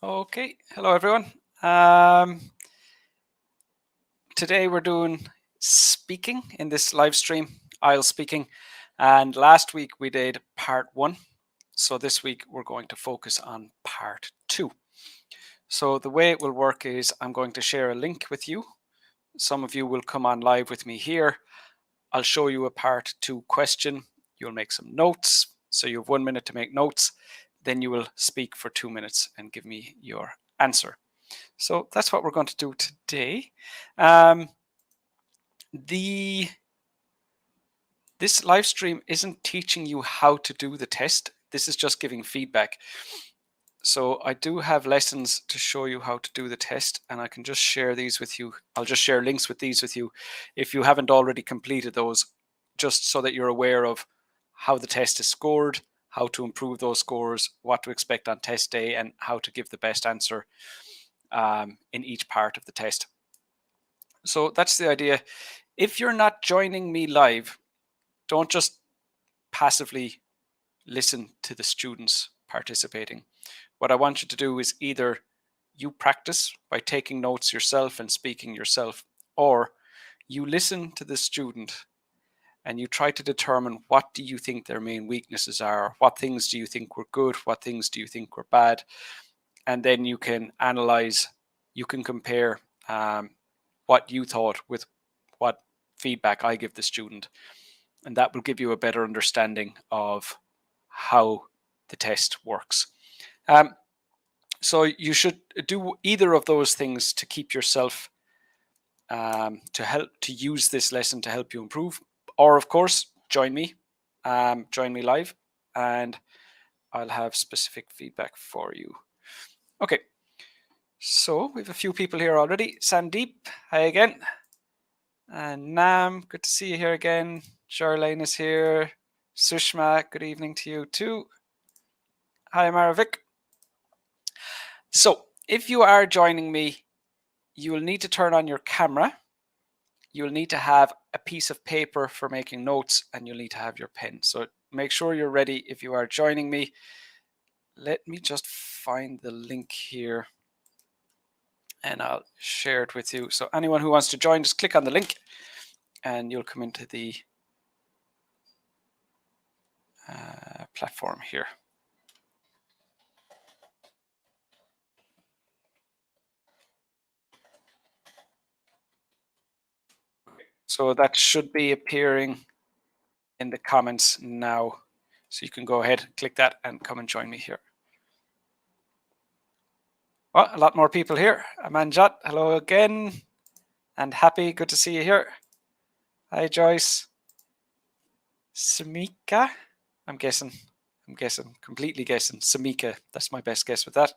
Okay, hello everyone. Today we're doing speaking in this live stream, IELTS Speaking, and last week we did part 1. So this week we're going to focus on part 2. So the way it will work is I'm going to share a link with you. Some of you will come on live with me here. I'll show you a part 2 question. You'll make some notes. So you have 1 minute to make notes. Then you will speak for 2 minutes and give me your answer. So that's what we're going to do today. This live stream isn't teaching you how to do the test. This is just giving feedback. So I do have lessons to show you how to do the test, and I can just share these with you. I'll just share links with these with you if you haven't already completed those, just so that you're aware of how the test is scored, how to improve those scores, what to expect on test day, and how to give the best answer in each part of the test. So that's the idea. If you're not joining me live, don't just passively listen to the students participating. What I want you to do is either you practice by taking notes yourself and speaking yourself, or you listen to the student and you try to determine what do you think their main weaknesses are, what things do you think were good, what things do you think were bad, and then you can analyze, you can compare what you thought with what feedback I give the student, and that will give you a better understanding of how the test works. So you should do either of those things to keep yourself to use this lesson to help you improve, or of course join me live, and I'll have specific feedback for you. Okay, so we have a few people here already. Sandeep, hi again. And Nam, good to see you here again. Charlene is here. Sushma, good evening to you too. Hi, Maravik. So if you are joining me, you will need to turn on your camera. You'll need to have a piece of paper for making notes, and you'll need to have your pen. So make sure you're ready if you are joining me. Let me just find the link here and I'll share it with you. So anyone who wants to join, just click on the link and you'll come into the platform here. So that should be appearing in the comments now. So you can go ahead, click that and come and join me here. Well, a lot more people here. Amanjat, hello again. And Happy, good to see you here. Hi, Joyce. Samika, I'm guessing, completely guessing. Samika, that's my best guess with that.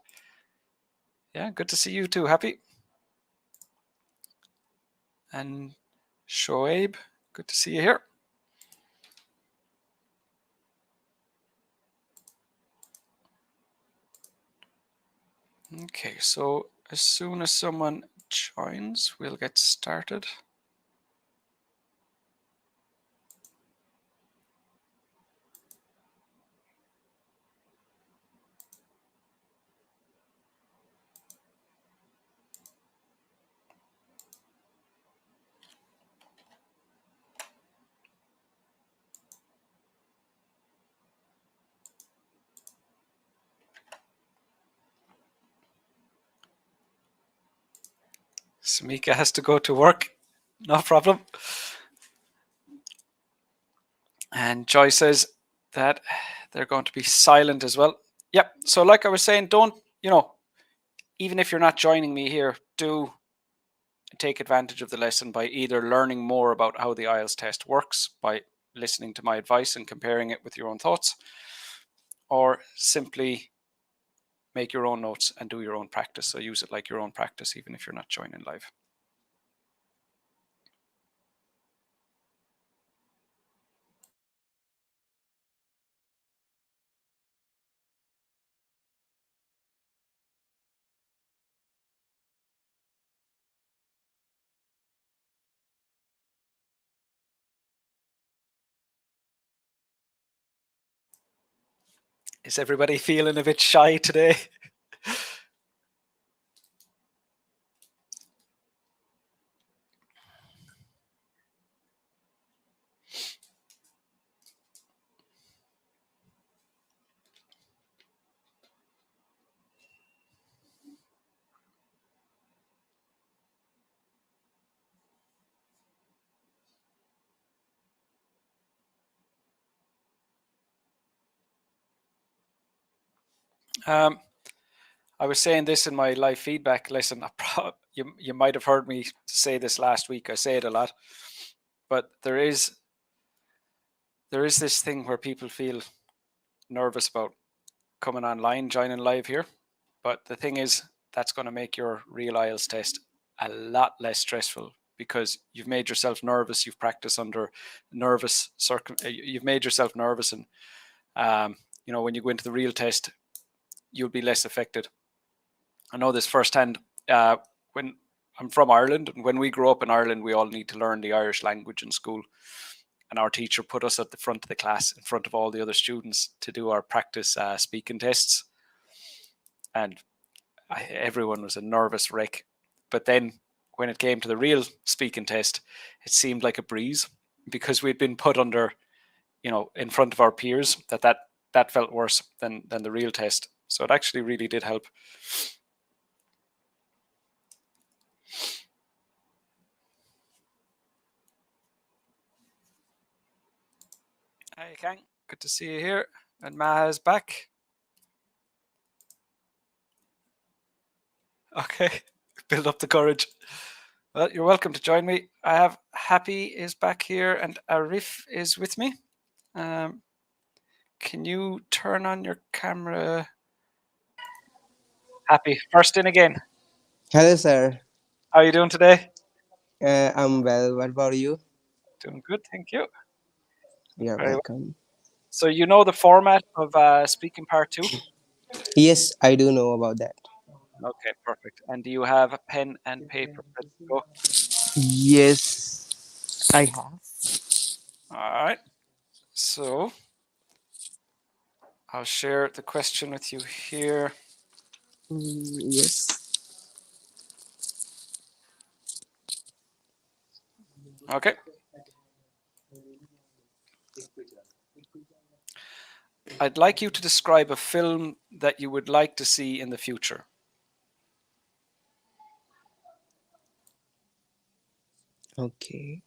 Yeah, good to see you too, Happy. And Shoaib, good to see you here. Okay, so as soon as someone joins, we'll get started. Samika has to go to work, no problem. And Joy says that they're going to be silent as well. Yep, so like I was saying, don't, even if you're not joining me here, do take advantage of the lesson by either learning more about how the IELTS test works by listening to my advice and comparing it with your own thoughts, or simply make your own notes and do your own practice. So use it like your own practice, even if you're not joining live. Is everybody feeling a bit shy today? Um, I was saying this in my live feedback lesson. You might have heard me say this last week. I say it a lot, but there is this thing where people feel nervous about coming online, joining live here. But the thing is, that's going to make your real IELTS test a lot less stressful because you've made yourself nervous. You've practiced under you've made yourself nervous, and when you go into the real test, you'll be less affected. I know this firsthand. When I'm from Ireland, and when we grow up in Ireland, we all need to learn the Irish language in school. And our teacher put us at the front of the class, in front of all the other students, to do our practice speaking tests. And everyone was a nervous wreck. But then when it came to the real speaking test, it seemed like a breeze because we'd been put under, in front of our peers, that felt worse than the real test. So it actually really did help. Hi, Kang. Good to see you here. And Maha is back. Okay. Build up the courage. Well, you're welcome to join me. I have Happy is back here and Arif is with me. Can you turn on your camera? Happy, first in again. Hello, sir. How are you doing today? I'm well. What about you? Doing good, thank you. You're Very well. welcome. So you know the format of speaking part two? Yes, I do know about that. Okay, perfect. And do you have a pen and paper? Let's go. Yes, I have. All right. So I'll share the question with you here. Yes. Okay. I'd like you to describe a film that you would like to see in the future. Okay.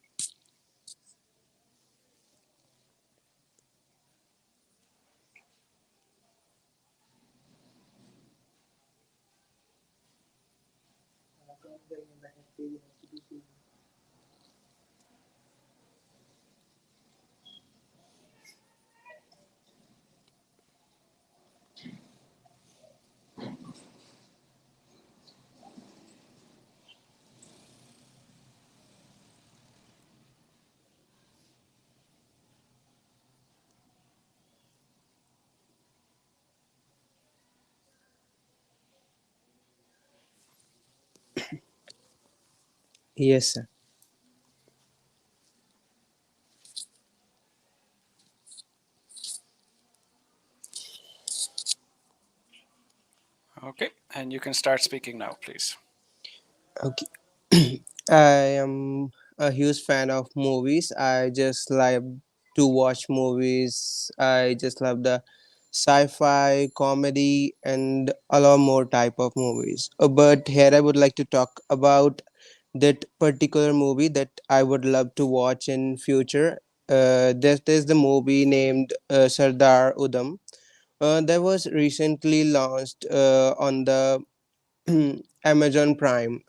Yes, sir. Okay. And you can start speaking now, please. Okay. I am a huge fan of movies. I just love to watch movies. I just love the sci-fi, comedy, and a lot more type of movies. But here I would like to talk about that particular movie that I would love to watch in future. There's the movie named Sardar Udham. That was recently launched on the Amazon Prime.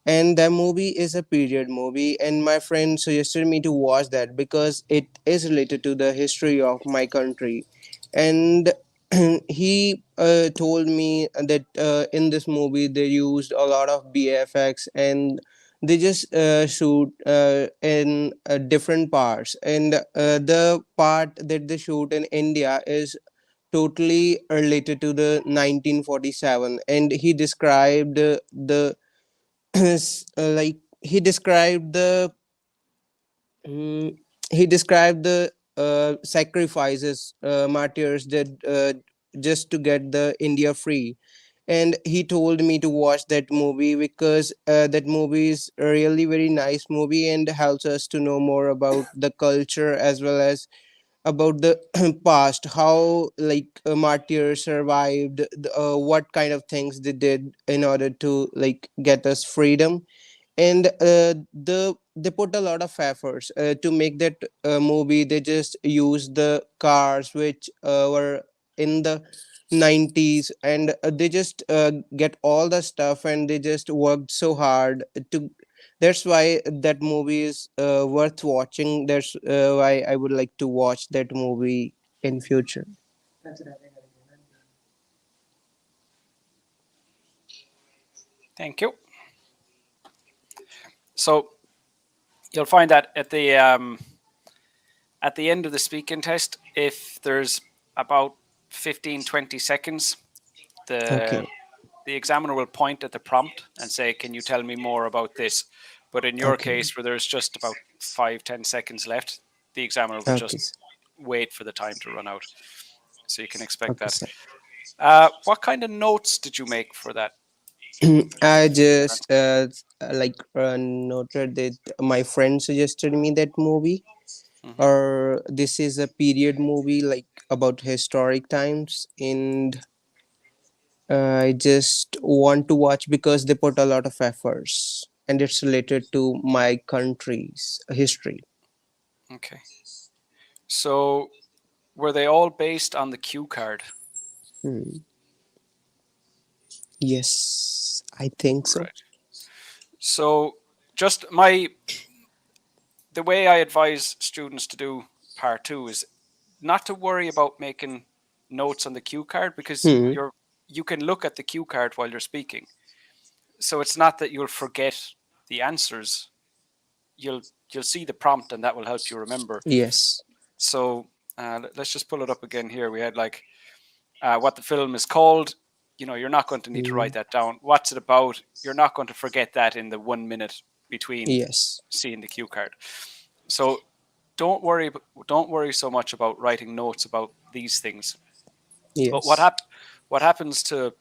And that movie is a period movie, and my friend suggested me to watch that because it is related to the history of my country. And he told me that in this movie they used a lot of BFX, and they just shoot in different parts, and the part that they shoot in India is totally related to the 1947. And he described the like mm, he described the sacrifices, martyrs that just to get the India free. And he told me to watch that movie because that movie is a really very nice movie and helps us to know more about the culture as well as about the past, how like martyrs survived, what kind of things they did in order to like get us freedom. And they put a lot of efforts to make that movie. They just used the cars which were in the 90s, and they just get all the stuff, and they just worked so hard to. That's why that movie is worth watching. That's why I would like to watch that movie in future. Thank you. So you'll find that at the end of the speaking test, if there's about 15, 20 seconds, the Okay. the examiner will point at the prompt and say, can you tell me more about this? But in your Okay. case, where there's just about 5, 10 seconds left, the examiner will Okay, just sir. wait for the time to run out. So you can expect Okay, that. sir. What kind of notes did you make for that? I For your just answer? noted that my friend suggested me that movie, Hmm. or this is a period movie like about historic times, and I just want to watch because they put a lot of efforts, and it's related to my country's history. Okay. So were they all based on the cue card? Hmm. Yes, I think so. Right. So just the way I advise students to do part two is not to worry about making notes on the cue card, because Hmm. you can look at the cue card while you're speaking. So it's not that you'll forget the answers. You'll you'll see the prompt, and that will help you remember. Yes. So let's just pull it up again here. We had like what the film is called. You know, you're not going to need to Hmm. write that down. What's it about? You're not going to forget that in the 1 minute between Yes. seeing the cue card. So don't worry so much about writing notes about these things. But Yes. what happens to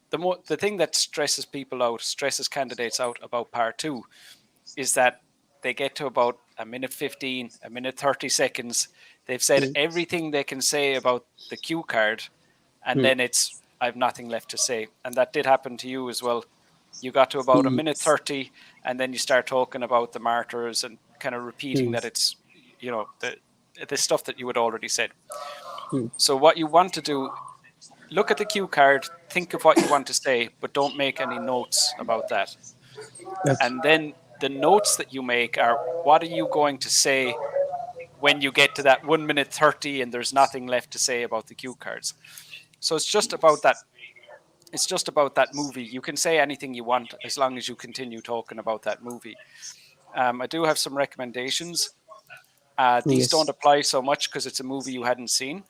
the thing that stresses candidates out about part two, is that they get to about a minute 15, a minute 30 seconds. They've said Hmm. everything they can say about the cue card, and Hmm. then it's, I've nothing left to say. And that did happen to you as well. You got to about a minute Yes. 30, and then you start talking about the martyrs and kind of repeating Hmm. that it's, the stuff that you had already said. Hmm. So what you want to do, look at the cue card, think of what you want to say, but don't make any notes about that. Okay. And then the notes that you make are, what are you going to say when you get to that 1 minute 30 and there's nothing left to say about the cue cards. So it's just about that. It's just about that movie. You can say anything you want as long as you continue talking about that movie. I do have some recommendations. These don't Yes. apply so much because it's a movie you hadn't seen,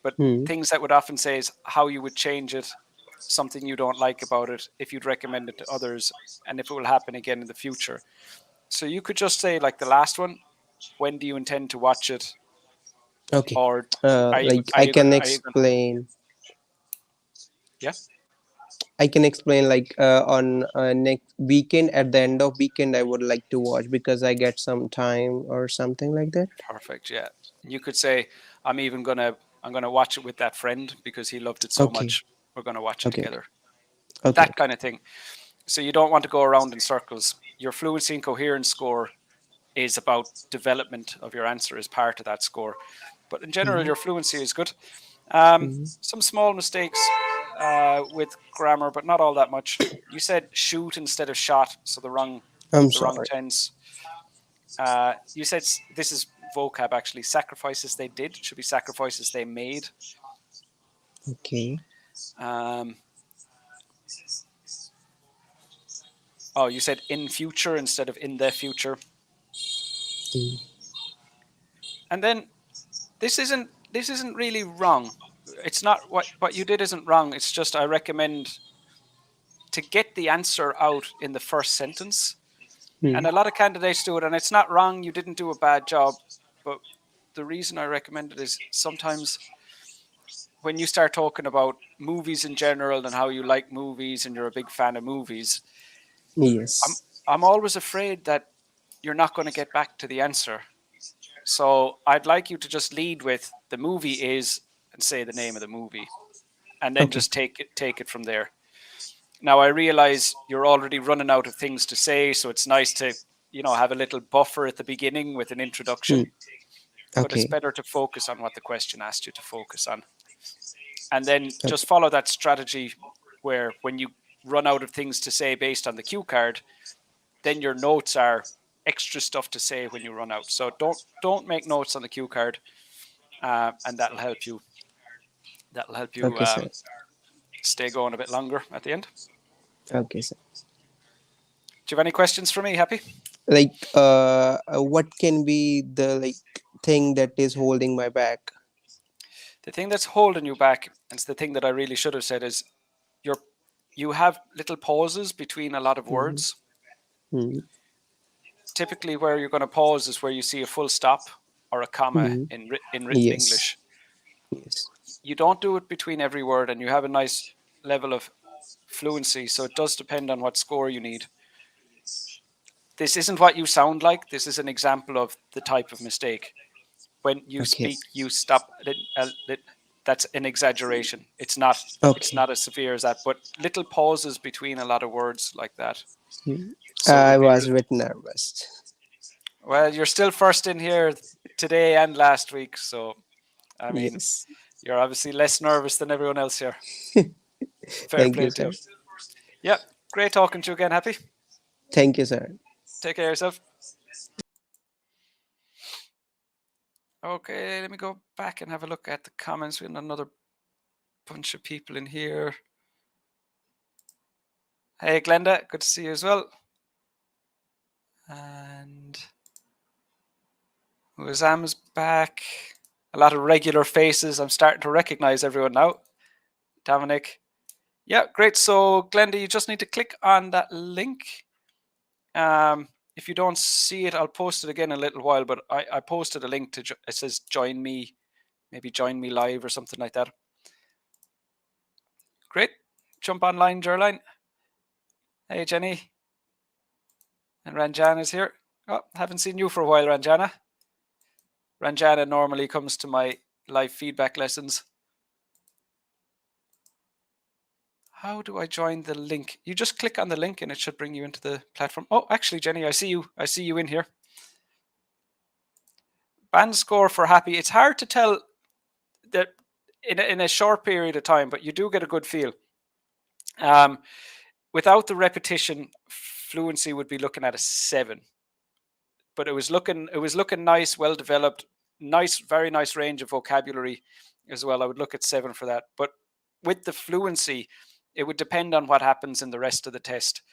but Hmm. things that would often say is how you would change it, something you don't like about it, if you'd recommend it to others, and if it will happen again in the future. So you could just say, like the last one, when do you intend to watch it? Okay. Or Like are you gonna, yeah, I can explain like on next weekend, at the end of weekend I would like to watch because I get some time or something like that. perfect, yeah. You could say, I'm gonna watch it with that friend because he loved it so Okay. much. We're gonna watch it Okay. together. Okay. That Okay. kind of thing. So you don't want to go around in circles. Your fluency and coherence score is about development of your answer as part of that score. But in general, Mhm. your fluency is good. Mhm. Some small mistakes with grammar, but not all that much. You said shoot instead of shot, so I'm the wrong sorry. tense. You said this is vocab actually. Sacrifices they did should be sacrifices they made. Okay. Um, oh, you said in future instead of in the future. Mm. And then this isn't really wrong. It's not what you did isn't wrong. It's just I recommend to get the answer out in the first sentence. And Mm. a lot of candidates do it, and it's not wrong. You didn't do a bad job, but the reason I recommend it is sometimes when you start talking about movies in general and how you like movies and you're a big fan of movies, I'm Yes. I'm always afraid that you're not going to get back to the answer. So I'd like you to just lead with the movie is and say the name of the movie, and then Okay. just take it from there. Now I realize you're already running out of things to say, so it's nice to, have a little buffer at the beginning with an Mm. introduction, but it's Okay. better to focus on what the question asked you to focus on. and then just follow that strategy where when you run out of things to say based on the cue card, then your notes are extra stuff to say when you run out. So don't make notes on the cue card, and that'll help you. Okay, sir. Stay going a bit longer at the end. Okay, sir. Do you have any questions for me, Happy? Like, what can be the like thing that is holding my back? The thing that's holding you back, and it's the thing that I really should have said, is you have little pauses between a lot of Mm-hmm. words. Mm-hmm. Typically, where you're going to pause is where you see a full stop or a comma Mm-hmm. in written Yes. English. Yes. You don't do it between every word, and you have a nice level of fluency. So it does depend on what score you need. This isn't what you sound like. This is an example of the type of mistake. When you Okay. speak, you stop. That's an exaggeration. It's not. It's Okay. not as severe as that. But little pauses between a lot of words like that. Mm. So it I would be. was a bit nervous. Well, you're still first in here today and last week. So I mean, Yes. you're obviously less nervous than everyone else here. Fair Thank you, play to sir. you. Yep. Great talking to you again, Happy. Thank you, sir. Take care of yourself. Okay, let me go back and have a look at the comments. We have another bunch of people in here. Hey, Glenda, good to see you as well. And Wazam is back. A lot of regular faces. I'm starting to recognize everyone now. Dominic. Yeah, great. So, Glenda, you just need to click on that link. If you don't see it, I'll post it again in a little while, but I posted a link to, it says join me, maybe join me live or something like that. Great. Jump online, Gerline. Hey, Jenny. And Ranjana is here. Oh, haven't seen you for a while, Ranjana. Ranjana normally comes to my live feedback lessons. How do I join the link? You just click on the link and it should bring you into the platform. Oh, actually, Jenny, I see you. I see you in here. Band score for Happy. It's hard to tell that in a short period of time, but you do get a good feel. Without the repetition, fluency would be looking at a 7. But it was looking nice, well developed, nice, very nice range of vocabulary as well. I would look at 7 for that. But with the fluency, it would depend on what happens in the rest of the test.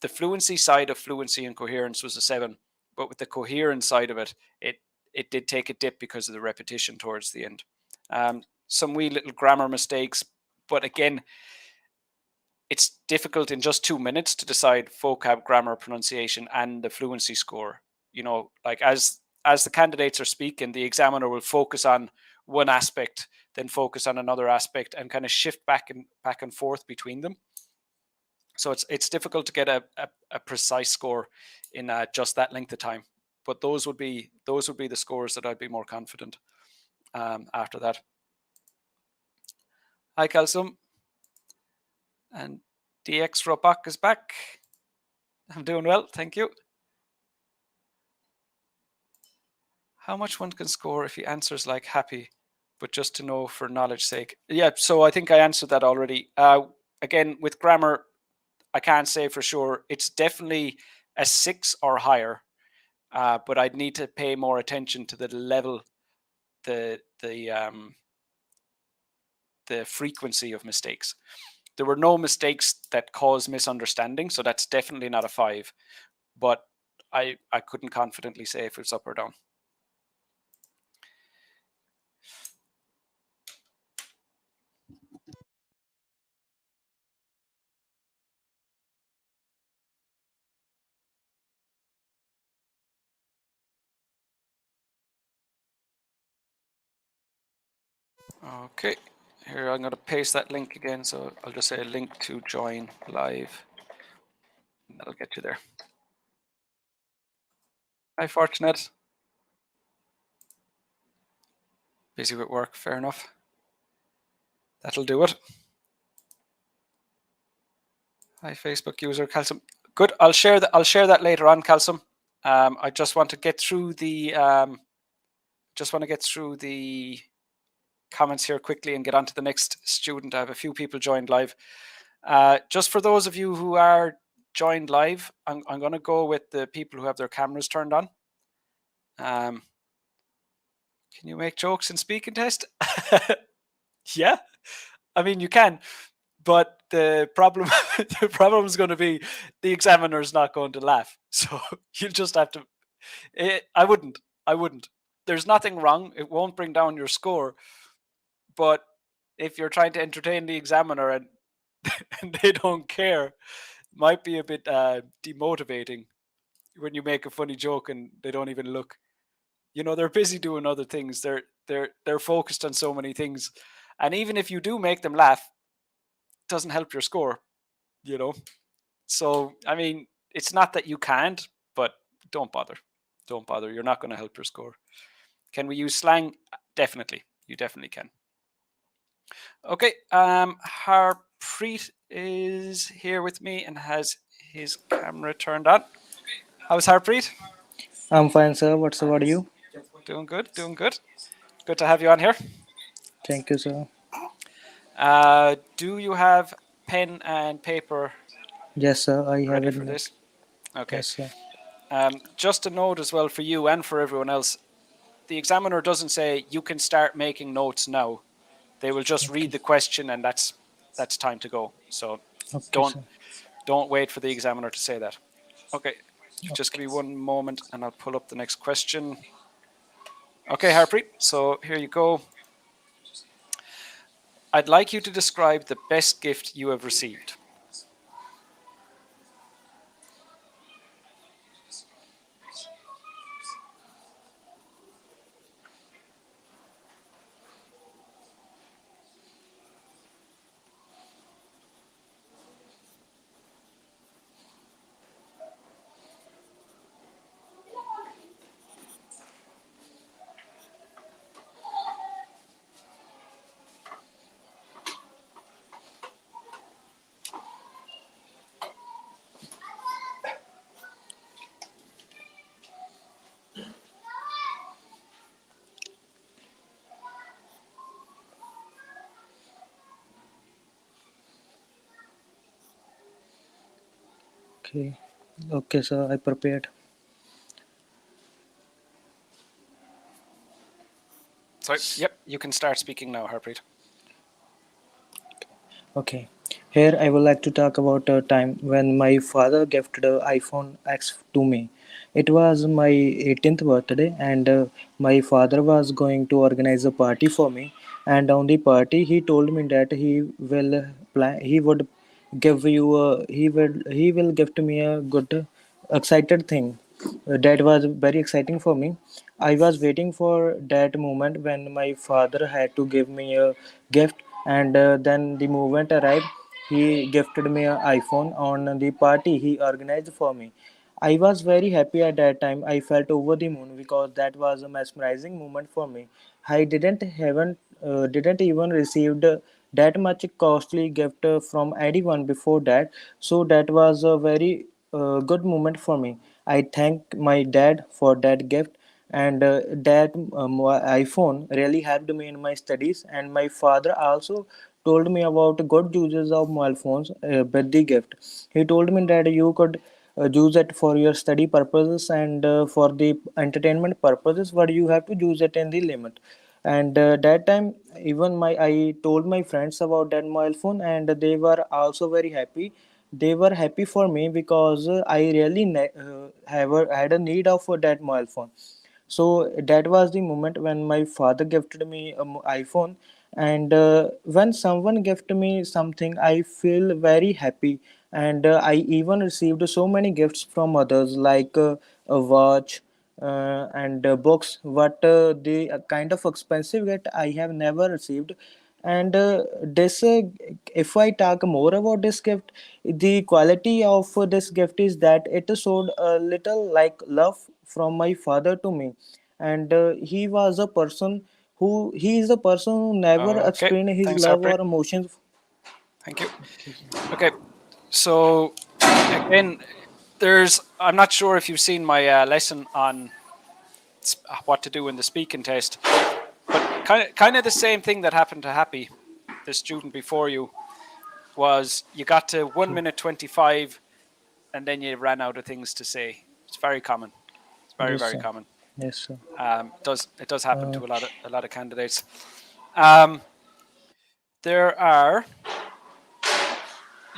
The fluency side of fluency and coherence was a 7, but with the coherence side of it, it did take a dip because of the repetition towards the end. Some wee little grammar mistakes, but again, it's difficult in just 2 minutes to decide vocab, grammar, pronunciation, and the fluency score. You know, like as the candidates are speaking, the examiner will focus on one aspect, then focus on another aspect, and kind of shift back and forth between them. So it's difficult to get a precise score in just that length of time. But those would be the scores that I'd be more confident after that. Hi, Calcium. And DX Robak is back. I'm doing well, thank you. How much one can score if he answers like Happy, but just to know for knowledge sake? Yeah, so I think I answered that already. Again, with grammar, I can't say for sure. It's definitely a 6 or higher, but I'd need to pay more attention to the level, the frequency of mistakes. There were no mistakes that caused misunderstanding, so that's definitely not a 5. But I couldn't confidently say if it's up or down. Okay, here I'm going to paste that link again. So I'll just say link to join live. And that'll get you there. Hi, Fortunate. Busy with work, fair enough. That'll do it. Hi, Facebook user Calcium. Good. I'll share that later on, Calcium. I just want to get through the comments here quickly and get on to the next student. I have a few people joined live. Just for those of you who are joined live, I'm going to go with the people who have their cameras turned on. Can you make jokes in speaking test? Yeah, I mean you can, but the problem the problem is going to be the examiner is not going to laugh. So you'll just have to. I wouldn't. I wouldn't. There's nothing wrong. It won't bring down your score, but if you're trying to entertain the examiner and and they don't care, might be a bit demotivating when you make a funny joke and they don't even look. You know, they're busy doing other things. They're focused on so many things, and even if you do make them laugh, it doesn't help your score. You know, so I mean, it's not that you can't, but don't bother. Don't bother. You're not going to help your score. Can we use slang? Definitely. You definitely can. Okay. Harpreet is here with me and has his camera turned on. How's Harpreet? I'm fine, sir. What's about you? Doing good. Doing good. Good to have you on here. Thank you, sir. Do you have pen and paper Yes, sir. I have ready it. for this? Okay. Yes, sir. Just a note as well for you and for everyone else. The examiner doesn't say you can start making notes now. They will just read Okay. the question and that's time to go. So Okay, don't sir. don't wait for the examiner to say that. Okay. Just give Okay. me one moment and I'll pull up the next question. Okay, Harpreet. So here you go. I'd like you to describe the best gift you have received. Okay. Okay, sir. I prepared. So, yep, you can start speaking now, Harpreet. Okay. Here I would like to talk about a time when my father gifted a iPhone X to me. It was my 18th birthday, and my father was going to organize a party for me. And on the party, he told me that he would give you a he will gift me a good excited thing. That was very exciting for me. I was waiting for that moment when my father had to give me a gift, and then the moment arrived. He gifted me an iPhone on the party he organized for me. I was very happy at that time. I felt over the moon because that was a mesmerizing moment for me. I didn't even received that much costly gift from anyone before that, so that was a very good moment for me. I thank my dad for that gift, and that iPhone really helped me in my studies. And my father also told me about good uses of mobile phones with the gift. He told me that you could use it for your study purposes and for the entertainment purposes, but you have to use it in the limit. And that time, even my I told my friends about that mobile phone, and they were also very happy. They were happy for me because I really had a need of that mobile phone. So that was the moment when my father gifted me an iPhone. And when someone gifted me something, I feel very happy. And I even received so many gifts from others, like a watch and books, but the kind of expensive gift I have never received. And this if I talk more about this gift, the quality of this gift is that it showed a little like love from my father to me. And he is a person who never Okay, explained his thanks, love Harpreet. or emotions. Thank you. Okay, so again, I'm not sure if you've seen my lesson on what to do in the speaking test, But kind of the same thing that happened to Happy, the student before you, was you got to 1 minute 25 and then you ran out of things to say. It's very common. It's very, Yes, very sir. common. Yes, sir. It does happen Uh, to a lot of candidates. Um, there are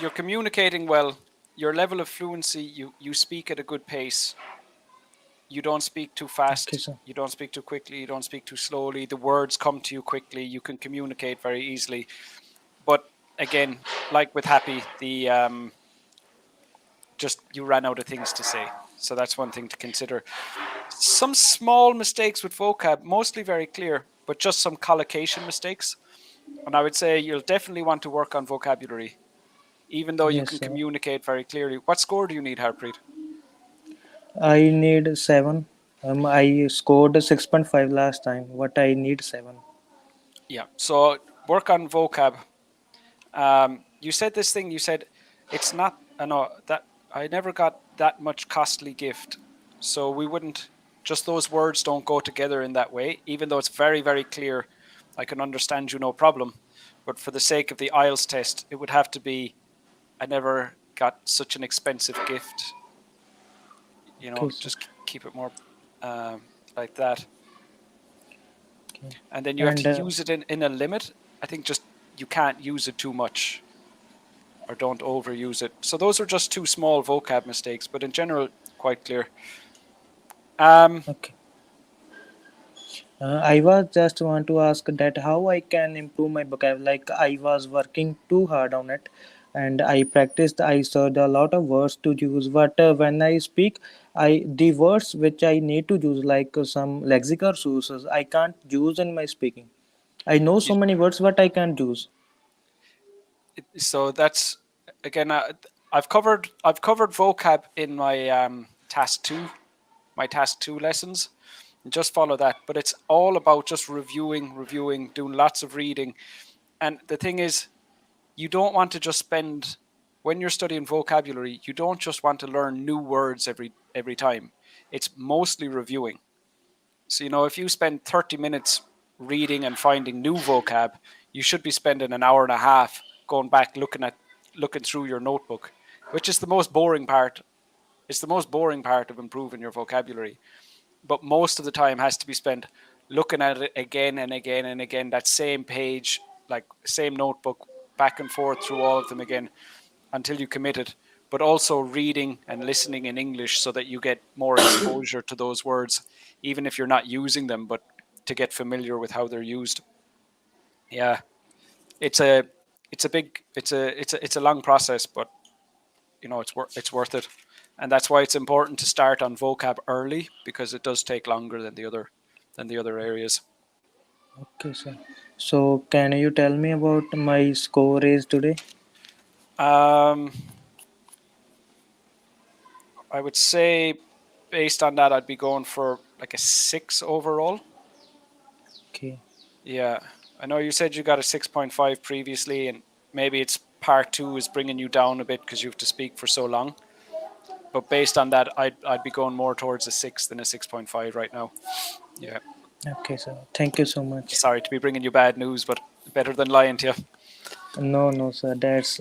You're communicating well. Your level of fluency, you speak at a good pace. You don't speak too okay, fast. sir. You don't speak too quickly. You don't speak too slowly. The words come to you quickly. You can communicate very easily. But again, like with Happy, the just you ran out of things to say. So that's one thing to consider. Some small mistakes with vocab, mostly very clear, but just some collocation mistakes. And I would say you'll definitely want to work on vocabulary, even though you Yes, can sir. communicate very clearly. What score do you need, Harpreet? I need 7. I scored 6.5 last time. What I need 7. Yeah. So work on vocab. You said this thing. You said it's not. No, that I never got that much costly gift. So we wouldn't. Just those words don't go together in that way. Even though it's very, very clear, I can understand you no problem. But for the sake of the IELTS test, it would have to be. I never got such an expensive gift. Okay, sir. Just keep it more like that. Okay. And then you have And to use it in a limit. I think just you can't use it too much or don't overuse it. So those are just two small vocab mistakes, but in general, quite clear. Um, okay. I was just want to ask that how I can improve my vocab. Like I was working too hard on it, and I practiced. I searched a lot of words to use, but when I speak, I the words which I need to use, like some lexical sources, I can't use in my speaking. I know so you, many words, but I can't use. so that's again. I've covered vocab in my task two lessons. And just follow that. But it's all about just reviewing, doing lots of reading. And the thing is, you don't want to just spend when you're studying vocabulary, you don't just want to learn new words every time. It's mostly reviewing. So if you spend 30 minutes reading and finding new vocab, you should be spending an hour and a half going back looking through your notebook, which is the most boring part. It's the most boring part of improving your vocabulary. But most of the time has to be spent looking at it again and again and again, that same page, like same notebook, back and forth through all of them again until you commit it, but also reading and listening in English so that you get more exposure to those words, even if you're not using them, but to get familiar with how they're used. Yeah, it's a it's a big it's a long process, but it's worth it, and that's why it's important to start on vocab early because it does take longer than the other areas. Okay, sir. So can you tell me about my score is today? Um, I would say based on that, I'd be going for like a 6 overall. Okay. Yeah, I know you said you got a 6.5 previously, and maybe it's part two is bringing you down a bit because you have to speak for so long. But based on that, I'd be going more towards a 6 than a 6.5 right now. Yeah, Okay, sir. Thank you so much. sorry to be bringing you bad news, but better than lying to you. No, no, sir. That's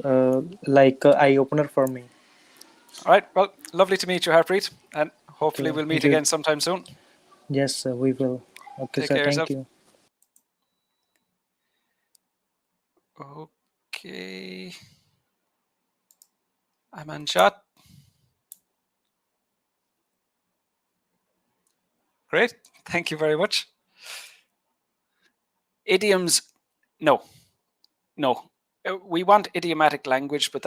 like eye opener for me. All right, well, lovely to meet you, Harpreet, and hopefully Okay. we'll meet You. again sometime soon. Yes, sir. We will. Okay, Take sir. care of Thank yourself. you. Okay, Amanjat. Great, thank you very much. Idioms, no, no. We want idiomatic language, but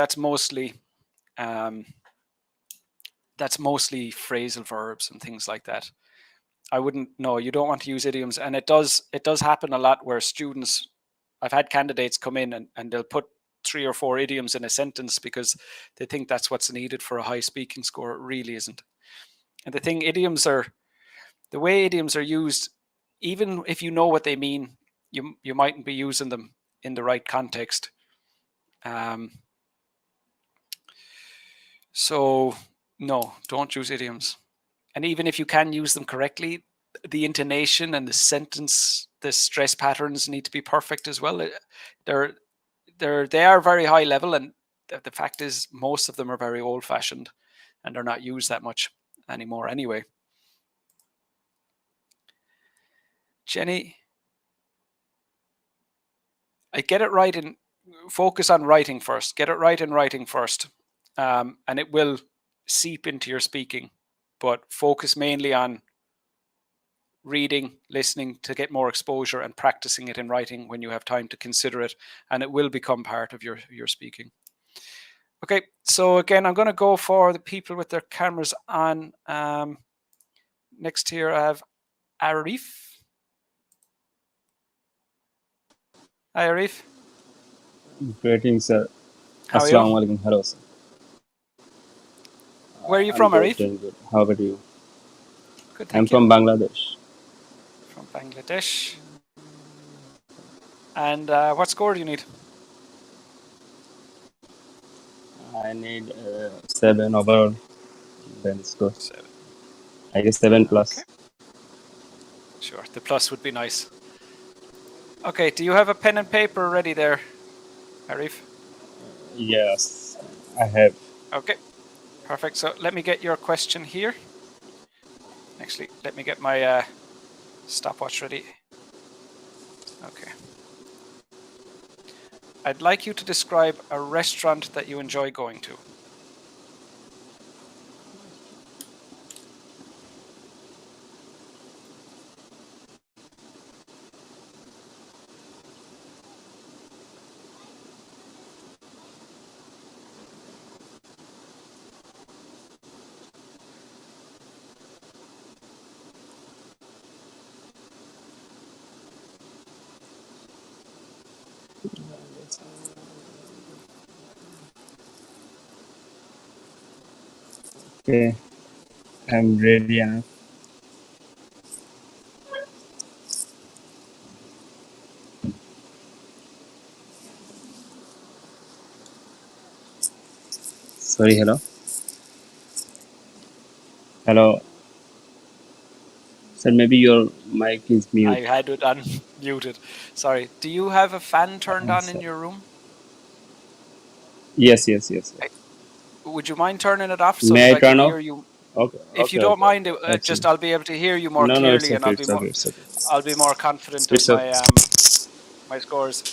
um, that's mostly phrasal verbs and things like that. I wouldn't. No, you don't want to use idioms, and it does happen a lot where students. I've had candidates come in and they'll put 3 or 4 idioms in a sentence because they think that's what's needed for a high speaking score. It really isn't. And the way idioms are used, even if you know what they mean, you mightn't be using them in the right context. Um, so no, don't use idioms. And even if you can use them correctly, the intonation and the sentence the stress patterns need to be perfect as well. They are very high level, and the fact is most of them are very old fashioned, and they're not used that much anymore anyway. Jenny, I get it right in focus on writing first. Get it right in writing first, and it will seep into your speaking. But focus mainly on reading, listening to get more exposure, and practicing it in writing when you have time to consider it, and it will become part of your speaking. Okay, so again, I'm going to go for the people with their cameras on. Next here, I have Arif. Hi, Arif. Greetings, sir. How are you? Assalamu alaikum. Hello, sir. Where are you I'm from, good, Arif? doing good. How about you? Good, I'm thank you. from Bangladesh. From Bangladesh. And what score do you need? I need 7 overall. Then it's good. 7. I guess 7 plus. Okay. Sure, the plus would be nice. Okay, do you have a pen and paper ready there, Arif? Yes, I have. Okay, perfect. So let me get your question here. Actually, let me get my stopwatch ready. Okay. I'd like you to describe a restaurant that you enjoy going to. Okay, I'm ready enough. Sorry, hello. Hello. Sir, maybe your mic is I mute. had it unmuted. Sorry. Do you have a fan turned on in Sir. your room? Yes, yes, yes. Yes. Would you mind turning it off so that May I I can turn off? hear you? Okay, If you okay, don't okay, mind, okay. just Absolutely. I'll be able to hear you more No, no, it's clearly, and okay, it's okay, it's okay. I'll be more confident of It's okay. my scores.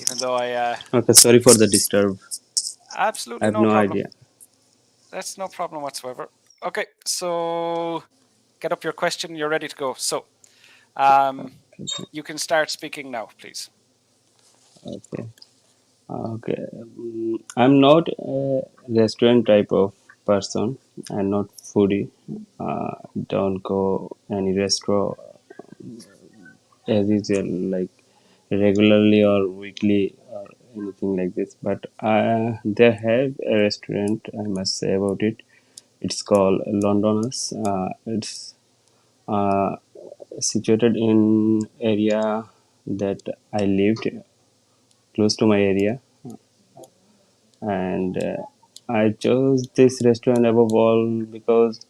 Even though Okay, sorry for the disturb. I absolutely have no no problem. idea. That's no problem whatsoever. Okay, so get up your question. You're ready to go. So, you can start speaking now, please. Okay. Okay. I'm not a restaurant type of person. I'm not foodie. Don't go any restaurant as usual, like regularly or weekly or anything like this. But they have a restaurant. I must say about it. It's called Londoners. It's uh, situated in area that I lived close to my area, and I chose this restaurant above all because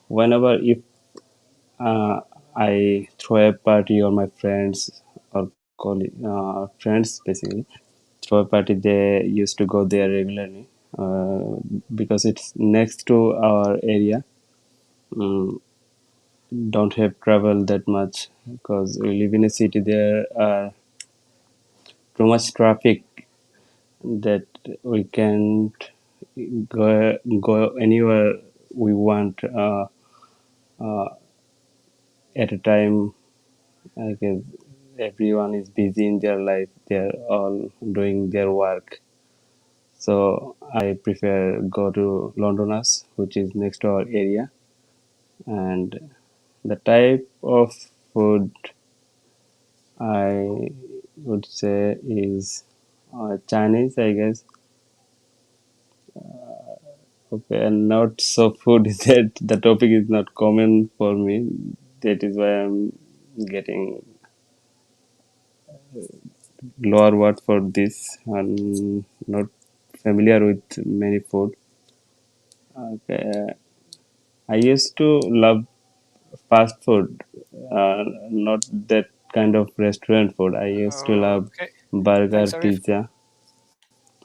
whenever if uh, I throw a party or my friends or friends basically throw a party, they used to go there regularly uh, because it's next to our area. Mm, don't have travel that much because we live in a city. There are too much traffic that we can't go anywhere we want at a time. I guess everyone is busy in their life. They're all doing their work. So I prefer go to Londoners, which is next to our area, and the type of food I would say is Chinese, I guess. Okay, and not so food that the topic is not common for me. That is why I'm getting lower word for this. I'm not familiar with many food. Okay, I used to love fast food, not that kind of restaurant food. I used to love Okay. burger, Thanks, Arif. pizza.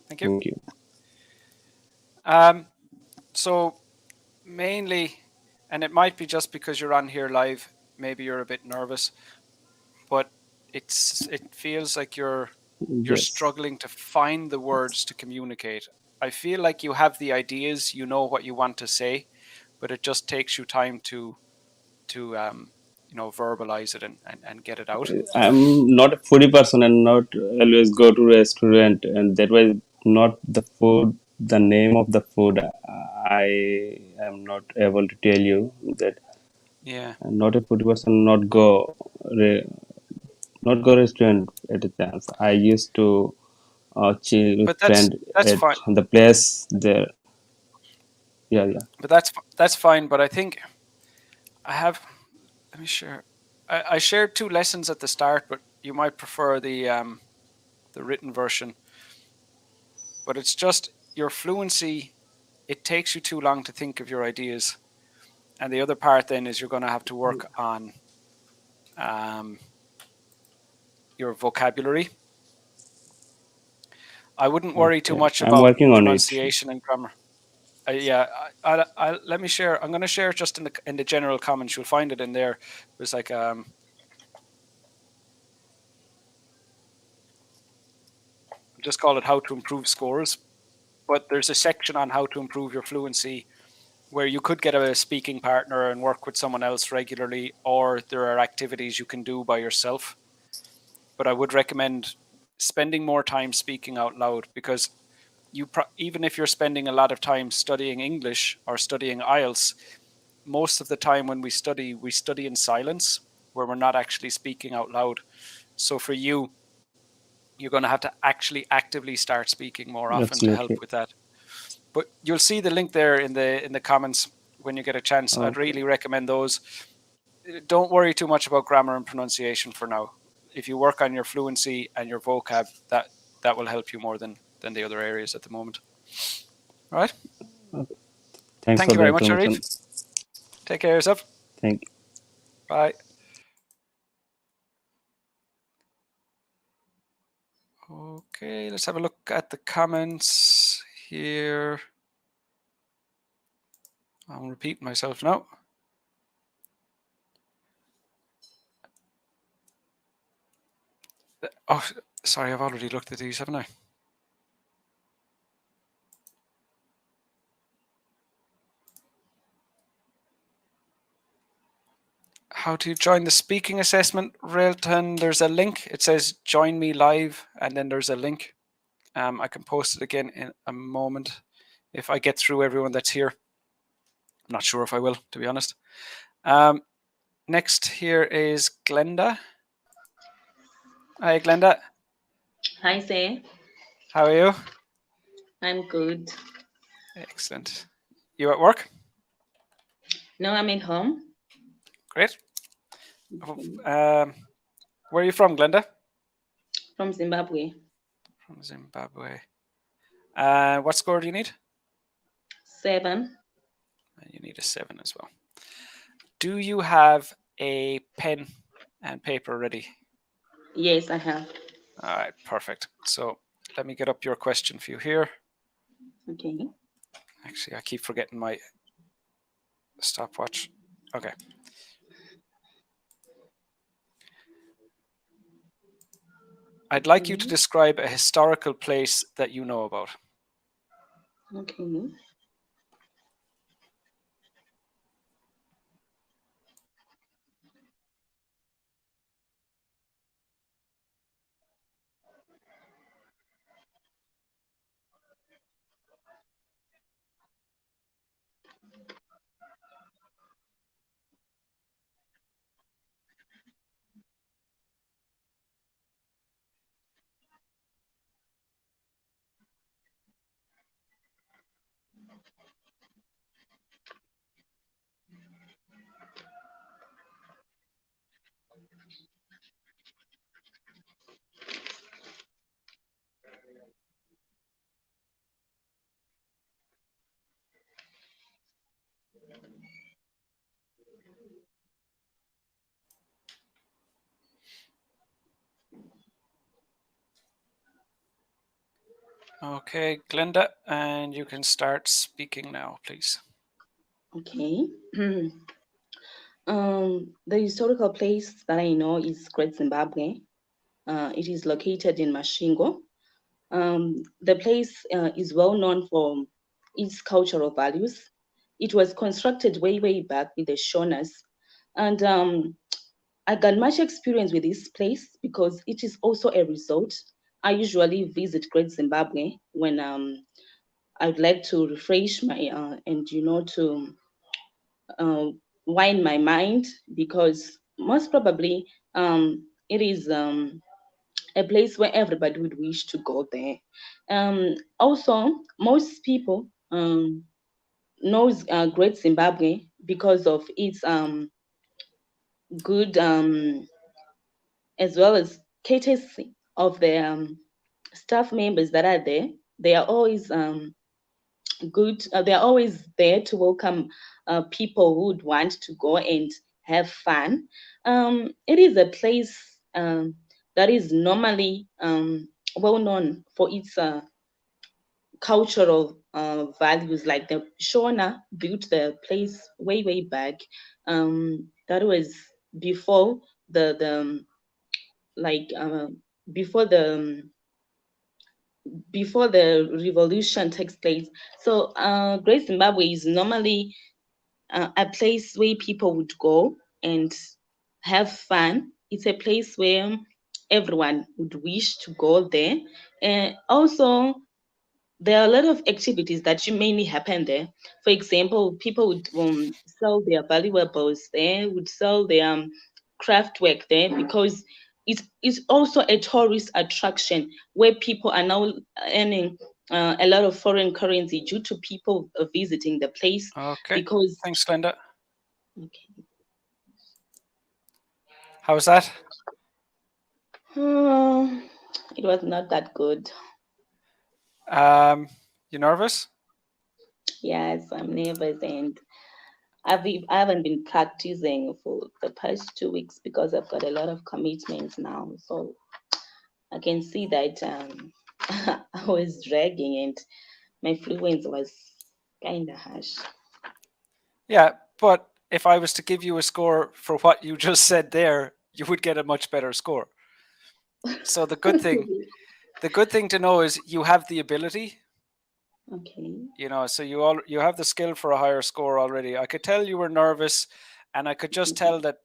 Thank you. Thank you. Um, so mainly, and it might be just because you're on here live, maybe you're a bit nervous, but it feels like you're Yes. struggling to find the words to communicate. I feel like you have the ideas, you know what you want to say, but it just takes you time to verbalize it and get it out. I'm not a foodie person and not always go to restaurant, and that was not the food, the name of the food. I am not able to tell you that. Yeah, I'm not a foodie person, re, not go restaurant at a chance. I used to chill with but that's friend that's at fine. the place there. Yeah, yeah. But that's fine. But I think I have. Let me share. I shared two lessons at the start, but you might prefer the written version. But it's just your fluency. It takes you too long to think of your ideas, and the other part then is you're going to have to work on um, your vocabulary. I wouldn't worry too Okay, much I'm about working on it. pronunciation and grammar. Yeah, let me share. I'm going to share just in the general comments. You'll find it in there. There's like just call it how to improve scores. But there's a section on how to improve your fluency where you could get a speaking partner and work with someone else regularly, or there are activities you can do by yourself. But I would recommend spending more time speaking out loud because even if you're spending a lot of time studying English or studying IELTS, most of the time when we study in silence where we're not actually speaking out loud. So for you, you're going to have to actually actively start speaking more often to help Absolutely. with that. But you'll see the link there in the comments when you get a chance. I'd Okay. really recommend those. Don't worry too much about grammar and pronunciation for now. If you work on your fluency and your vocab, that will help you more than the other areas at the moment. All right. Thanks Thank for you the very much, Arif. information. Take care of yourself. Thank you. Bye. Okay, let's have a look at the comments here. I'll repeat myself now. Oh, sorry, I've already looked at these, haven't I? How to join the speaking assessment, Railton. There's a link. It says join me live, and then there's a link. I can post it again in a moment if I get through everyone that's here. I'm not sure if I will, to be honest. Next here is Glenda. Hi, Glenda. Hi, Say. How are you? I'm good. Excellent. You at work? No, I'm at home. Great. Where are you from, Glenda? From Zimbabwe. From Zimbabwe. What score do you need? 7. You need a 7 as well. Do you have a pen and paper ready? Yes, I have. All right, perfect. So let me get up your question for you here. Okay. Actually, I keep forgetting my stopwatch. Okay. I'd like you to describe a historical place that you know about. Okay. Okay, Glenda, and you can start speaking now, please. Okay. The historical place that I know is Great Zimbabwe. It is located in Mashingo. The place is well known for its cultural values. It was constructed way back with the Shonas. And I got much experience with this place because it is also a resort. I usually visit Great Zimbabwe when I'd like to refresh my and to uh, wind my mind, because most probably it is a place where everybody would wish to go there. Also, most people knows Great Zimbabwe because of its good as well as courtesy of the staff members that are there. They are always good. They are always there to welcome people who would want to go and have fun. It is a place that is normally well known for its cultural values. Like the Shona built the place way back. That was before the like before the before the revolution takes place. So Great Zimbabwe is normally a place where people would go and have fun. It's a place where everyone would wish to go there. And also, there are a lot of activities that mainly happen there. For example, people would sell their valuables there, would sell their craft work there, because it's also a tourist attraction where people are now earning a lot of foreign currency due to people visiting the place. Okay, Because thanks, Glenda. okay. How was that? It was not that good. You nervous? Yes, I'm nervous, and I haven't been practicing for the past 2 weeks because I've got a lot of commitments now. So I can see that I was dragging and my fluency was kind of harsh. Yeah, but if I was to give you a score for what you just said there, you would get a much better score. So the good thing to know is you have the ability, Okay. so you have the skill for a higher score already. I could tell you were nervous, and I could just tell that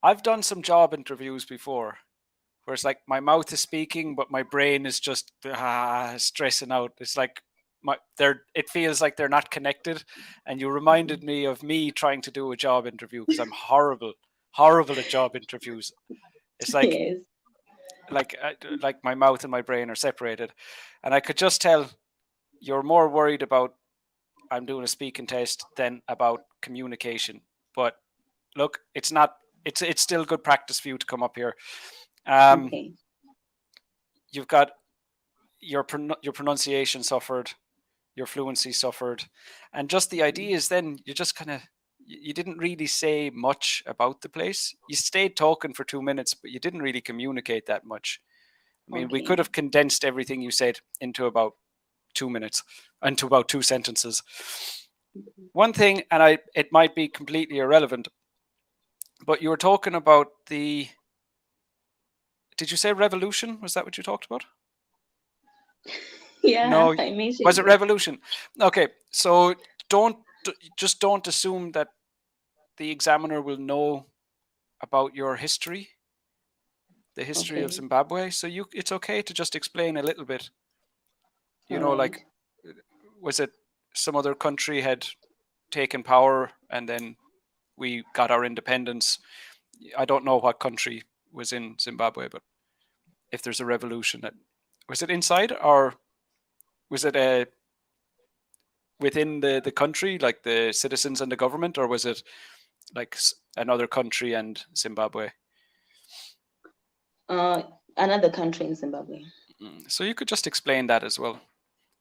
I've done some job interviews before where it's like my mouth is speaking but my brain is just stressing out. It's like it feels like they're not connected, and you reminded me of me trying to do a job interview because I'm horrible at job interviews. It's Yes. like my mouth and my brain are separated, and I could just tell you're more worried about I'm doing a speaking test than about communication. But look, it's not. It's still good practice for you to come up here. Okay. You've got your pronunciation suffered, your fluency suffered, and just the idea is then you just kind of you didn't really say much about the place. You stayed talking for 2 minutes, but you didn't really communicate that much. I mean, we could Okay. have condensed everything you said into about 2 minutes, into about 2 sentences. One thing, and it might be completely irrelevant, but you were talking about the. Did you say revolution? Was that what you talked about? Yeah, No, I was mentioned it that. revolution? Okay, so don't just don't assume that the examiner will know about your history, the history of Okay. Zimbabwe. So it's okay to just explain a little bit. All right. Like, was it some other country had taken power and then we got our independence? I don't know what country was in Zimbabwe, but if there's a revolution, was it inside or was it within the country, like the citizens and the government, or was it like another country and Zimbabwe? Uh, Another country in Zimbabwe. So you could just explain that as well.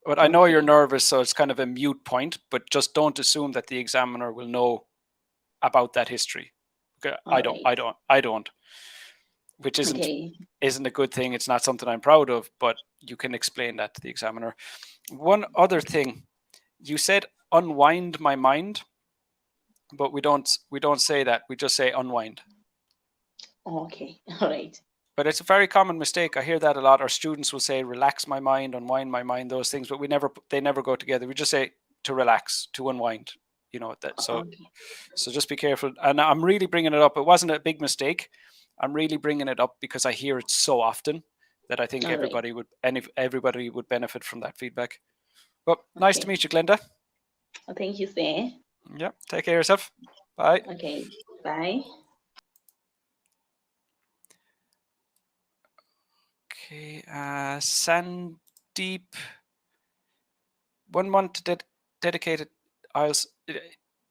But I know you're Okay. nervous, so it's kind of a mute point, but just don't assume that the examiner will know about that history. Okay, All right. I don't. which isn't Okay. a good thing. It's not something I'm proud of, but you can explain that to the examiner. One other thing, you said unwind my mind, but we don't say that. We just say unwind. Okay. All right. But it's a very common mistake. I hear that a lot. Our students will say relax my mind, unwind my mind, those things, but they never go together. We just say to relax, to unwind. You know that. Okay. So just be careful. And I'm really bringing it up. It wasn't a big mistake. I'm really bringing it up because I hear it so often that I think All right. everybody would benefit from that feedback. Well, nice to Okay. meet you, Glenda. Well, thank you, sir. Yeah, take care of yourself. Bye. Okay. Bye. Okay, Sandeep. 1 month dedicated IELTS.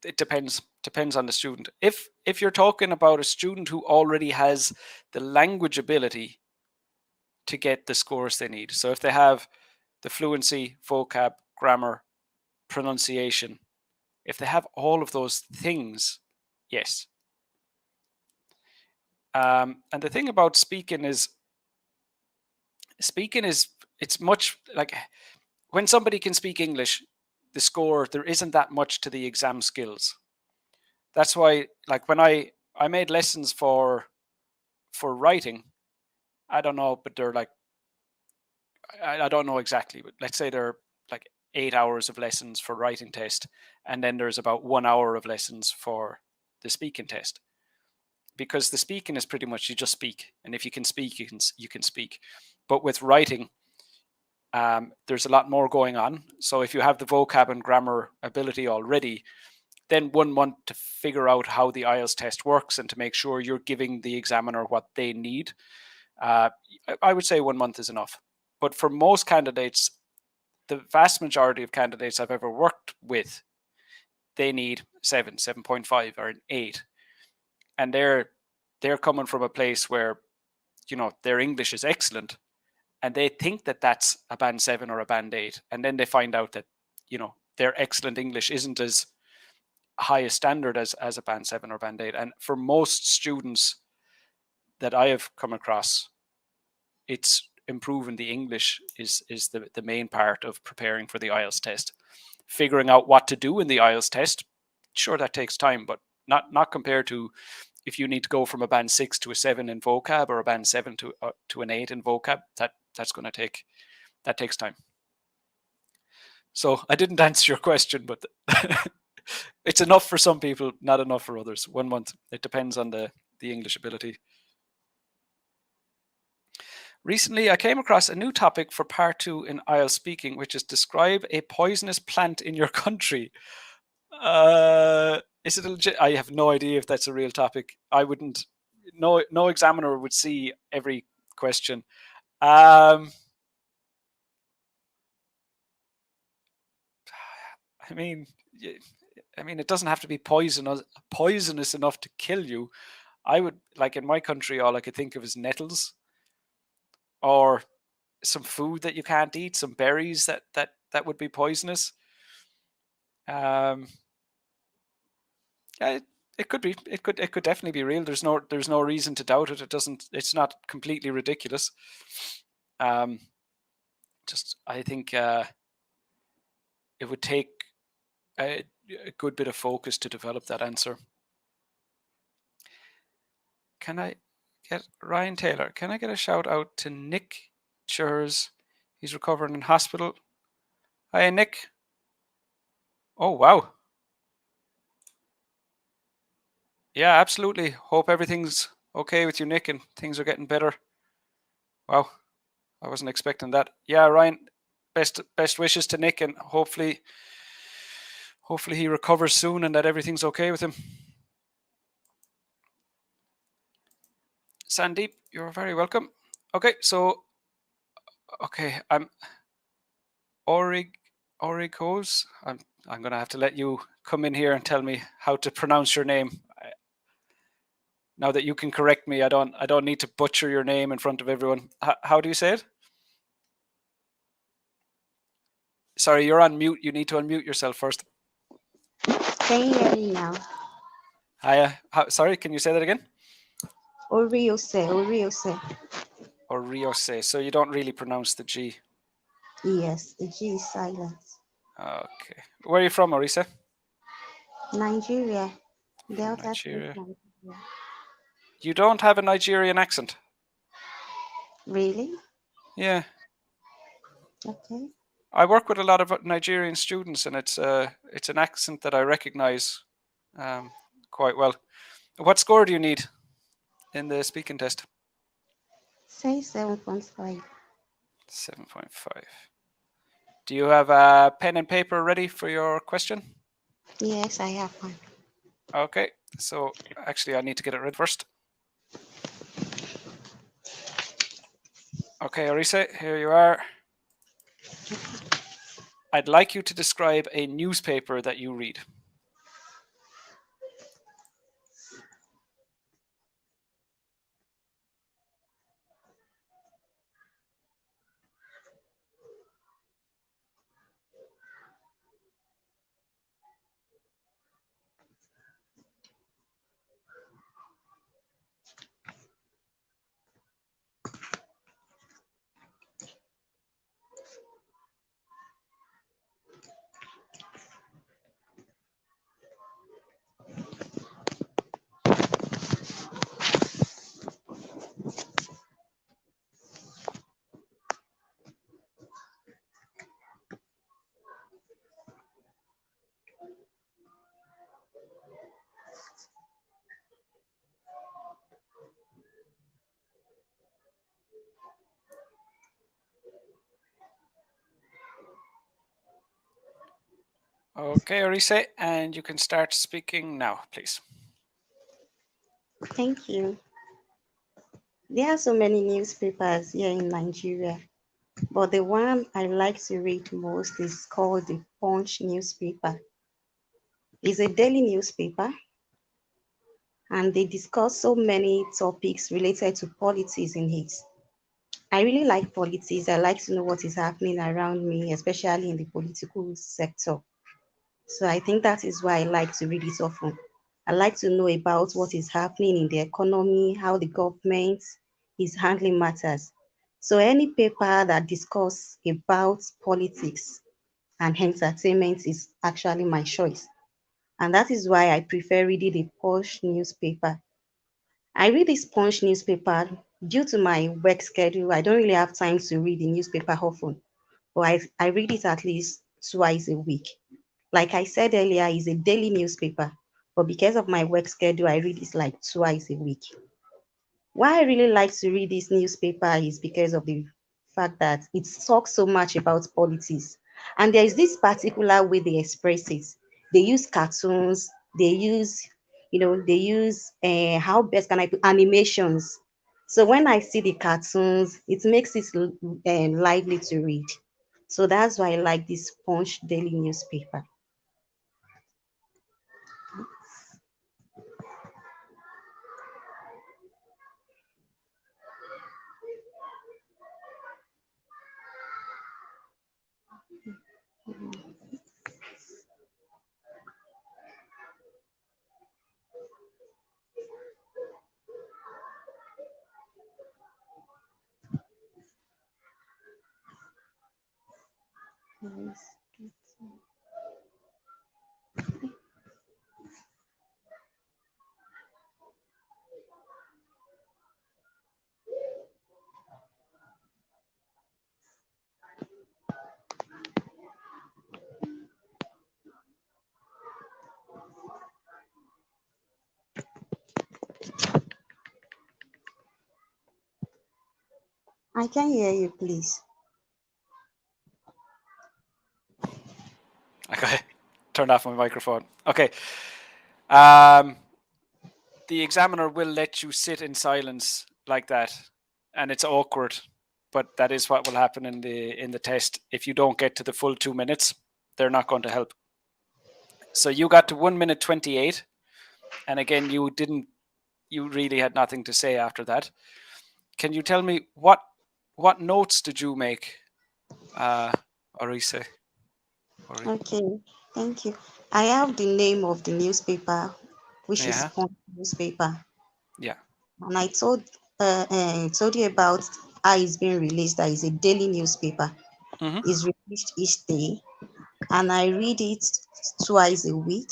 It depends on the student. If you're talking about a student who already has the language ability to get the scores they need, so if they have the fluency, vocab, grammar, pronunciation, if they have all of those things, yes. And the thing about speaking is it's much like when somebody can speak English, the score, there isn't that much to the exam skills. That's why, like when I made lessons for writing, I don't know, but they're like I don't know exactly, but let's say they're like 8 hours of lessons for writing test, and then there's about 1 hour of lessons for the speaking test. Because the speaking is pretty much you just speak, and if you can speak, you can speak. But with writing, there's a lot more going on. So if you have the vocab and grammar ability already, then 1 month to figure out how the IELTS test works and to make sure you're giving the examiner what they need. I would say 1 month is enough. But for most candidates, the vast majority of candidates I've ever worked with, they need 7, 7.5 or an 8. And they're coming from a place where, you know, their English is excellent and they think that that's a band 7 or a band 8. And then they find out that, you know, their excellent English isn't as high a standard as a band 7 or band 8. And for most students that I have come across, it's improving the English is the main part of preparing for the IELTS test. Figuring out what to do in the IELTS test, sure, that takes time, but not compared to if you need to go from a band 6 to a 7 in vocab or a band 7 to an 8 in vocab. That's going to that takes time. So I didn't answer your question, but it's enough for some people, not enough for others. 1 month. It depends on the English ability. Recently, I came across a new topic for part 2 in IELTS Speaking, which is describe a poisonous plant in your country. Is it legit? I have no idea if that's a real topic. I wouldn't. No examiner would see every question. I mean, it doesn't have to be poisonous enough to kill you. I would, like in my country, all I could think of is nettles, or some food that you can't eat, some berries that would be poisonous. Yeah, it could be. It could definitely be real. There's no reason to doubt it. It's not completely ridiculous. Just I think it would take a good bit of focus to develop that answer. Can I get Ryan Taylor? Can I get a shout out to Nick Churs? He's recovering in hospital. Hi, Nick. Oh, wow. Yeah, absolutely. Hope everything's okay with you, Nick, and things are getting better. Wow. I wasn't expecting that. Yeah, Ryan, best wishes to Nick, and hopefully he recovers soon and that everything's okay with him. Sandeep, you're very welcome. Okay, so I'm Origos. I'm gonna have to let you come in here and tell me how to pronounce your name. Now that you can correct me, I don't need to butcher your name in front of everyone. How do you say it? Sorry, you're on mute. You need to unmute yourself first. Can you hear me now? Hiya. Sorry, can you say that again? Oriose, Oriose. Or Riose. So you don't really pronounce the G. Yes, the G is silent. Okay. Where are you from, Orisa? Nigeria. From Delta State, Nigeria. Nigeria. You don't have a Nigerian accent. Really? Yeah. Okay. I work with a lot of Nigerian students, and it's an accent that I recognize um, quite well. What score do you need in the speaking test? Say 7.5. 7.5. Do you have a pen and paper ready for your question? Yes, I have one. Okay, so actually I need to get it ready first. Okay, Arisa, here you are. I'd like you to describe a newspaper that you read. Okay, Arisa, and you can start speaking now, please. Thank you. There are so many newspapers here in Nigeria, but the one I like to read most is called the Punch newspaper. It's a daily newspaper, and they discuss so many topics related to politics in it. I really like politics. I like to know what is happening around me, especially in the political sector. So I think that is why I like to read it often. I like to know about what is happening in the economy, how the government is handling matters. So any paper that discuss about politics and entertainment is actually my choice. And that is why I prefer reading the Punch newspaper. I read this Punch newspaper due to my work schedule. I don't really have time to read the newspaper often, but I read it at least twice a week. Like I said earlier, it's a daily newspaper, but because of my work schedule, I read it like twice a week. Why I really like to read this newspaper is because of the fact that it talks so much about politics. And there is this particular way they express it. They use cartoons, they use, they use how best can I put animations. So when I see the cartoons, it makes it lively to read. So that's why I like this Punch daily newspaper. Yes. I can hear you, please. Okay, turned off my microphone. Okay. Um, the examiner will let you sit in silence like that, and it's awkward, but that is what will happen in the test. If you don't get to the full 2 minutes, they're not going to help. So you got to 1 minute 28, and again you didn't. You really had nothing to say after that. Can you tell me what notes did you make, uh, Orise? Ori? Okay, thank you. I have the name of the newspaper, which is Yeah, Punch newspaper. yeah. and I told you about how it's being released. That is a daily newspaper. Mm-hmm. It's released each day, and I read it twice a week.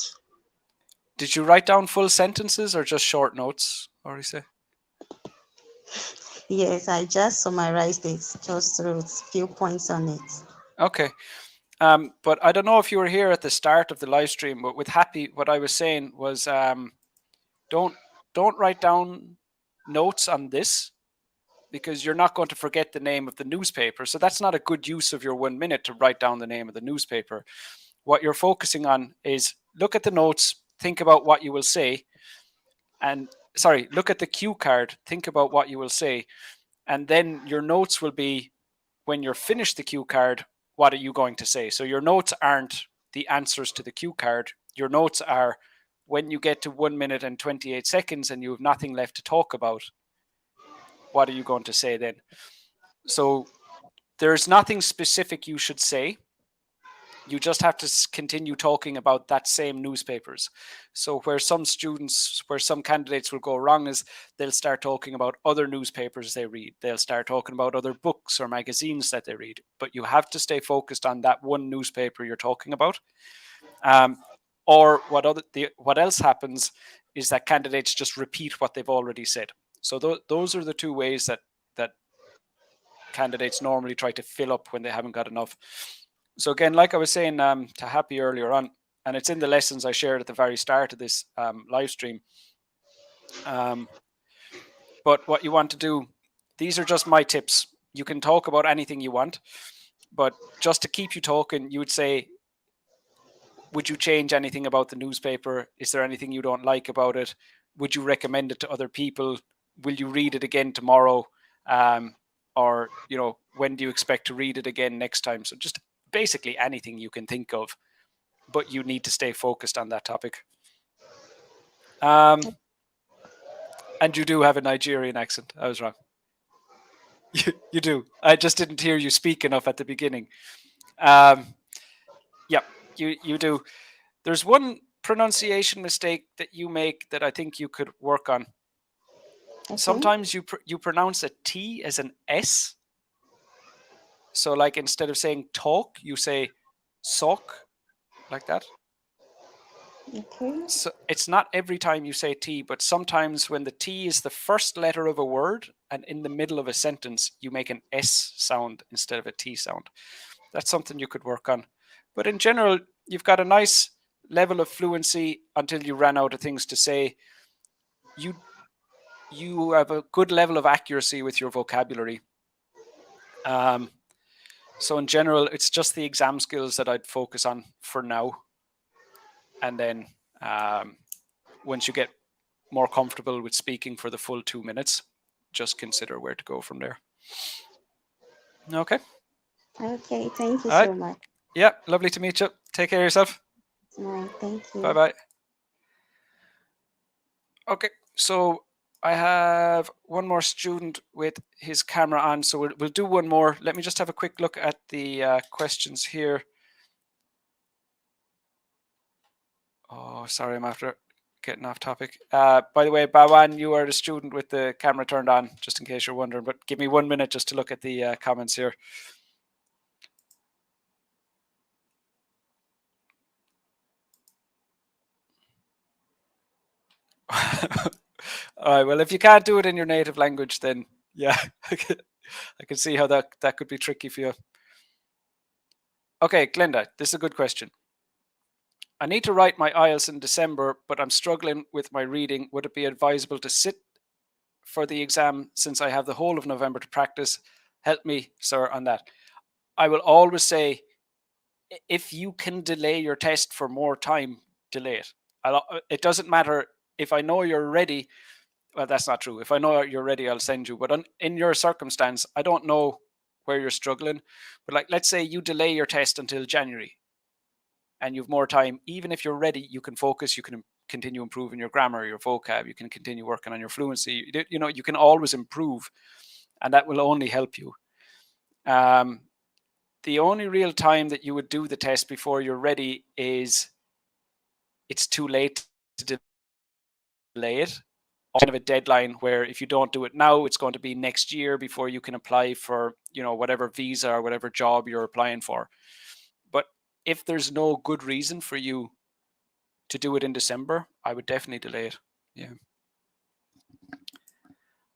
Did you write down full sentences or just short notes, or you say? Yes, I just summarized it, just wrote few points on it. Okay. But I don't know if you were here at the start of the live stream, but with Happy, what I was saying was don't write down notes on this because you're not going to forget the name of the newspaper. So that's not a good use of your 1 minute to write down the name of the newspaper. What you're focusing on is look at the notes, think about what you will say, and look at the cue card, think about what you will say, and then your notes will be when you're finished the cue card, what are you going to say? So your notes aren't the answers to the cue card. Your notes are when you get to 1 minute and 28 seconds and you have nothing left to talk about, what are you going to say then? So there's nothing specific you should say. You just have to continue talking about that same newspapers. So where some candidates will go wrong is they'll start talking about other newspapers they read. They'll start talking about other books or magazines that they read. But you have to stay focused on that one newspaper you're talking about. Or what else happens is that candidates just repeat what they've already said. So those are the two ways that candidates normally try to fill up when they haven't got enough. So again, like I was saying to Happy earlier on, and it's in the lessons I shared at the very start of this live stream. But what you want to do, these are just my tips. You can talk about anything you want, but just to keep you talking, you would say, would you change anything about the newspaper? Is there anything you don't like about it? Would you recommend it to other people? Will you read it again tomorrow? Or, when do you expect to read it again next time? So just basically anything you can think of, but you need to stay focused on that topic. And you do have a Nigerian accent. I was wrong. You do. I just didn't hear you speak enough at the beginning. Yeah, you do. There's one pronunciation mistake that you make that I think you could work on. Okay. Sometimes you pronounce a T as an S. So like instead of saying talk, you say sock, like that. Okay. So it's not every time you say T, but sometimes when the T is the first letter of a word and in the middle of a sentence, you make an S sound instead of a T sound. That's something you could work on. But in general, you've got a nice level of fluency until you ran out of things to say. You have a good level of accuracy with your vocabulary. So in general, it's just the exam skills that I'd focus on for now. And then once you get more comfortable with speaking for the full 2 minutes, just consider where to go from there. Okay. Okay. Thank you All right. so much. Yeah. Lovely to meet you. Take care of yourself. Right. Thank you. Bye-bye. Okay. So I have one more student with his camera on. So we'll do one more. Let me just have a quick look at the questions here. Oh, sorry, I'm after getting off topic. By the way, Bawan, you are the student with the camera turned on, just in case you're wondering. But give me 1 minute just to look at the comments here. All right. Well, if you can't do it in your native language, then yeah, I can see how that could be tricky for you. Okay, Glenda, this is a good question. I need to write my IELTS in December, but I'm struggling with my reading. Would it be advisable to sit for the exam since I have the whole of November to practice? Help me, sir, on that. I will always say, if you can delay your test for more time, delay it. It doesn't matter if I know you're ready. Well, that's not true. If I know you're ready, I'll send you. But in your circumstance, I don't know where you're struggling. But like, let's say you delay your test until January and you've more time. Even if you're ready, you can focus. You can continue improving your grammar, your vocab. You can continue working on your fluency. You can always improve, and that will only help you. The only real time that you would do the test before you're ready is it's too late to delay it. kind of a deadline where if you don't do it now, it's going to be next year before you can apply for, whatever visa or whatever job you're applying for. But if there's no good reason for you to do it in December, I would definitely delay it. Yeah.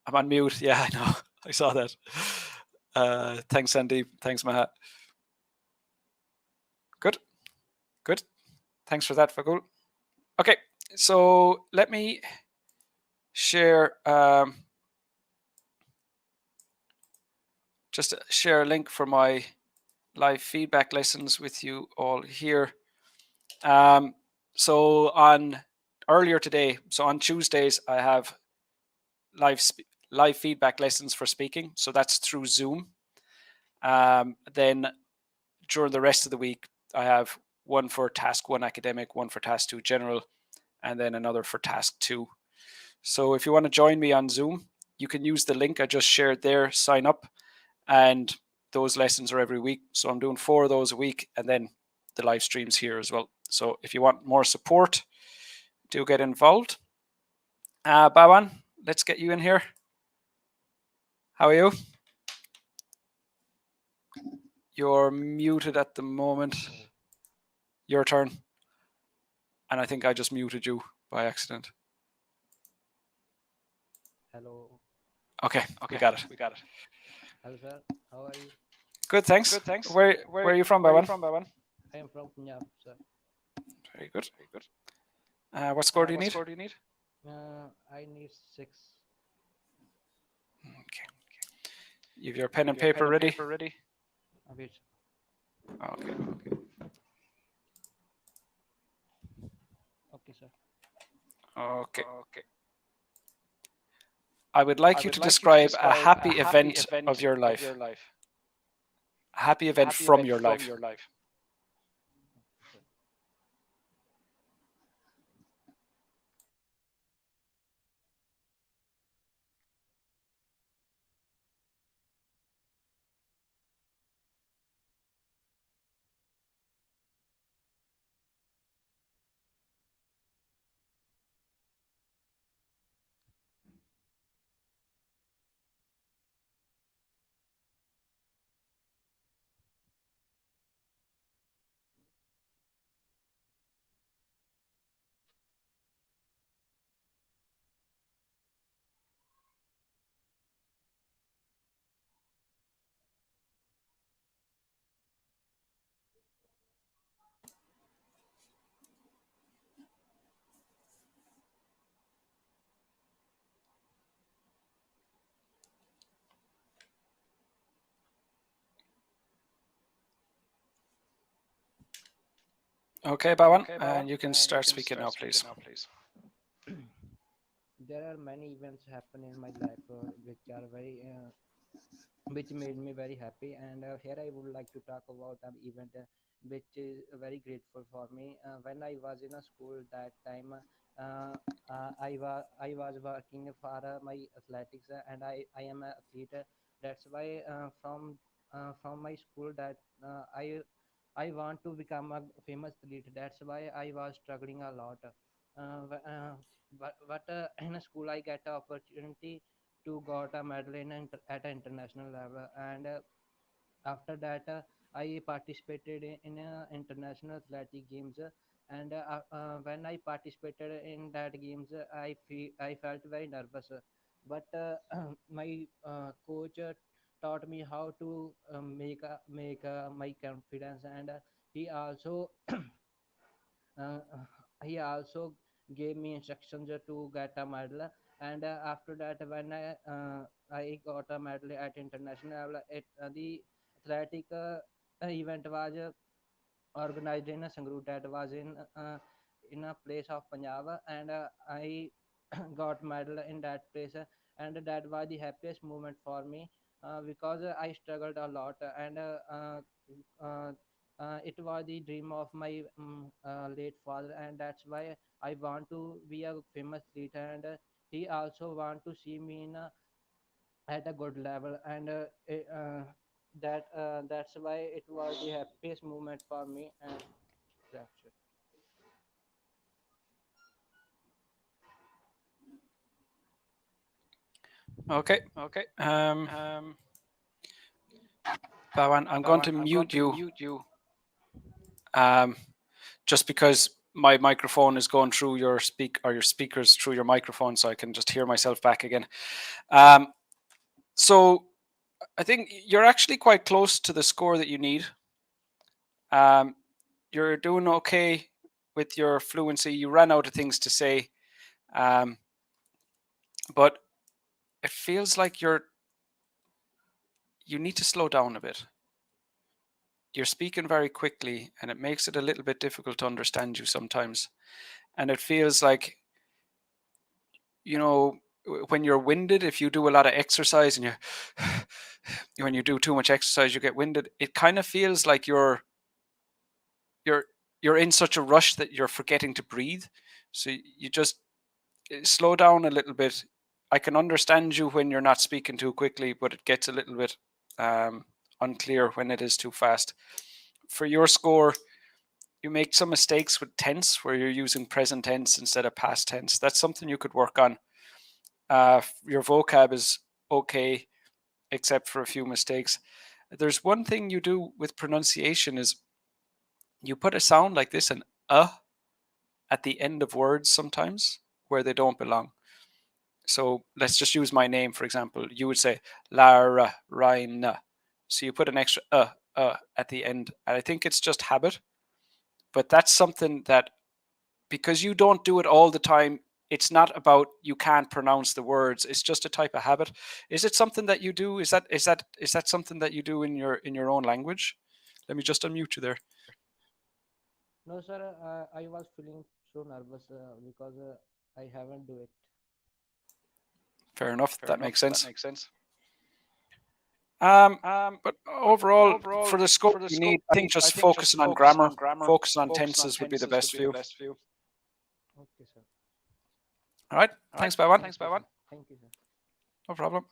I'm on mute. Yeah, I know. I saw that. Thanks, Sandeep. Thanks, Mahat. Good. Good. Thanks for that, Fakul. Okay, so let me share just share a link for my live feedback lessons with you all here. So on earlier today, so on Tuesdays, I have live feedback lessons for speaking. So that's through Zoom. Then during the rest of the week, I have one for task 1 academic, one for task 2 general, and then another for task 2. So if you want to join me on Zoom, you can use the link I just shared there, sign up, and those lessons are every week. So I'm doing 4 of those a week, and then the live streams here as well. So if you want more support, do get involved. Bawan, let's get you in here. How are you? You're muted at the moment. Your turn. And I think I just muted you by accident. Hello. Okay, we got it. Hello, sir. How are you? Good, thanks. Where are you from, Bawan? I am from Punjab, sir. Very good. What score do you need? I need 6. Okay. You have your pen and paper ready? Wait. Okay. Okay, sir. Okay. I would like you to describe a happy event of your life. A happy event from your life. Okay, Bawan, and you can start speaking now, please. There are many events happen in my life which made me very happy, and here I would like to talk about an event which is very grateful for me. When I was in a school that time, I was working for my athletics, and I am an athlete. That's why from my school that I want to become a famous athlete. That's why I was struggling a lot. But in a school I get an opportunity to got a medal at an international level, and after that I participated in international athletic games, and when I participated in that games, I felt very nervous, but my coach taught me how to make my confidence, and he also uh, he also gave me instructions to get a medal. And after that, when I got a medal at international level, the athletic event was organized in a Sangrur, that was in a place of Punjab, and I got medal in that place, and that was the happiest moment for me, because I struggled a lot, and uh, it was the dream of my late father, and that's why I want to be a famous leader, and he also want to see me in at a good level, and that's why it was the happiest moment for me, and that's it. Okay. Bawan, I'm going to mute you just because my microphone is going through your speakers through your microphone, so I can just hear myself back again. So I think you're actually quite close to the score that you need. You're doing okay with your fluency. You ran out of things to say, but it feels like you need to slow down a bit. You're speaking very quickly, and it makes it a little bit difficult to understand you sometimes. And it feels like, when you're winded, if you do a lot of exercise and when you do too much exercise, you get winded. It kind of feels like you're in such a rush that you're forgetting to breathe. So you just slow down a little bit. I can understand you when you're not speaking too quickly, but it gets a little bit unclear when it is too fast. For your score, you make some mistakes with tense where you're using present tense instead of past tense. That's something you could work on. Your vocab is okay, except for a few mistakes. There's one thing you do with pronunciation is you put a sound like this, an at the end of words sometimes where they don't belong. So let's just use my name, for example. You would say Lara Raina. So you put an extra at the end. And I think it's just habit. But that's something that, because you don't do it all the time, it's not about you can't pronounce the words. It's just a type of habit. Is it something that you do? Is that something that you do in your own language? Let me just unmute you there. No, sir. I was feeling so nervous because I haven't do it. Fair enough. That makes sense. But overall, for the scope you need, I think just focusing on grammar, focusing on tenses would be the best for you. Okay, sir. All right. Thanks, Bawan. Thank you, sir. No problem.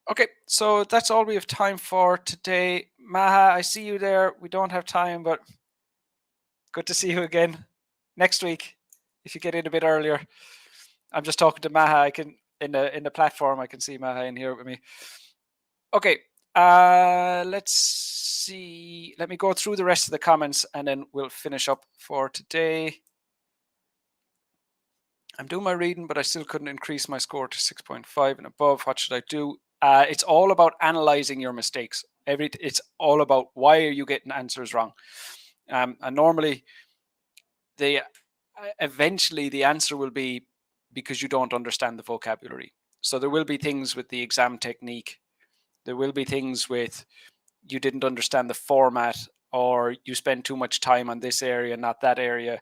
Okay, so that's all we have time for today. Maha, I see you there. We don't have time, but good to see you again next week. If you get in a bit earlier, I'm just talking to Maha. I can in the platform. I can see Maha in here with me. Okay, let's see. Let me go through the rest of the comments, and then we'll finish up for today. I'm doing my reading, but I still couldn't increase my score to 6.5 and above. What should I do? It's all about analyzing your mistakes. It's all about why are you getting answers wrong. And normally, eventually the answer will be because you don't understand the vocabulary. So there will be things with the exam technique. There will be things with you didn't understand the format, or you spend too much time on this area, not that area.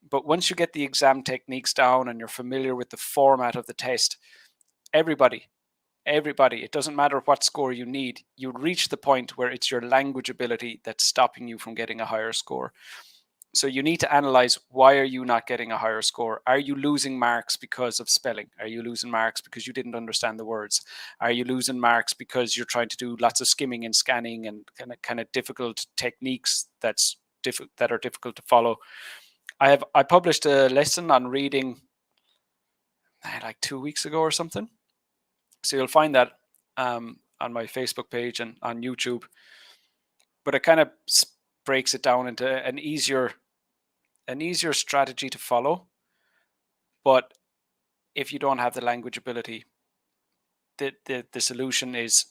But once you get the exam techniques down and you're familiar with the format of the test, everybody, it doesn't matter what score you need, you reach the point where it's your language ability that's stopping you from getting a higher score. So you need to analyze, why are you not getting a higher score? Are you losing marks because of spelling? Are you losing marks because you didn't understand the words? Are you losing marks because you're trying to do lots of skimming and scanning and kind of difficult techniques that are difficult to follow? I published a lesson on reading like 2 weeks ago or something. So you'll find that on my Facebook page and on YouTube. But it kind of breaks it down into an easier strategy to follow. But if you don't have the language ability, the solution is,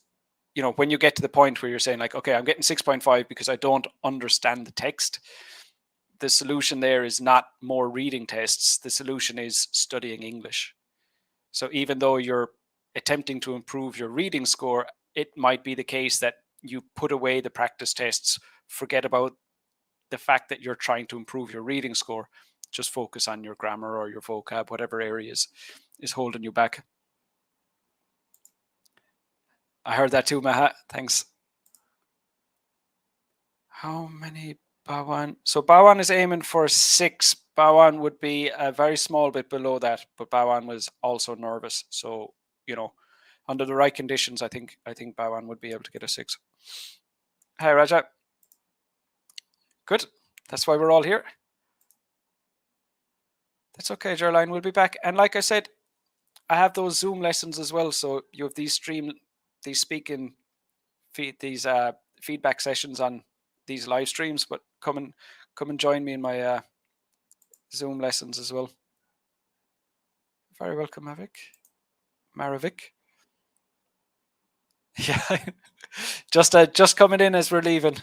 when you get to the point where you're saying like, okay, I'm getting 6.5 because I don't understand the text, the solution there is not more reading tests. The solution is studying English. So even though you're attempting to improve your reading score, it might be the case that you put away the practice tests, forget about the fact that you're trying to improve your reading score, just focus on your grammar or your vocab, whatever areas is holding you back. I heard that too, Maha. Thanks. How many Bawan? So Bawan is aiming for 6. Bawan would be a very small bit below that, but Bawan was also nervous. So, under the right conditions, I think Bawan would be able to get a 6. Hi, Raja. Good. That's why we're all here. That's okay, Geraldine. We'll be back. And like I said, I have those Zoom lessons as well. So you have these feedback sessions on these live streams, but come and join me in my Zoom lessons as well. Very welcome, Maravik. Yeah, just coming in as we're leaving,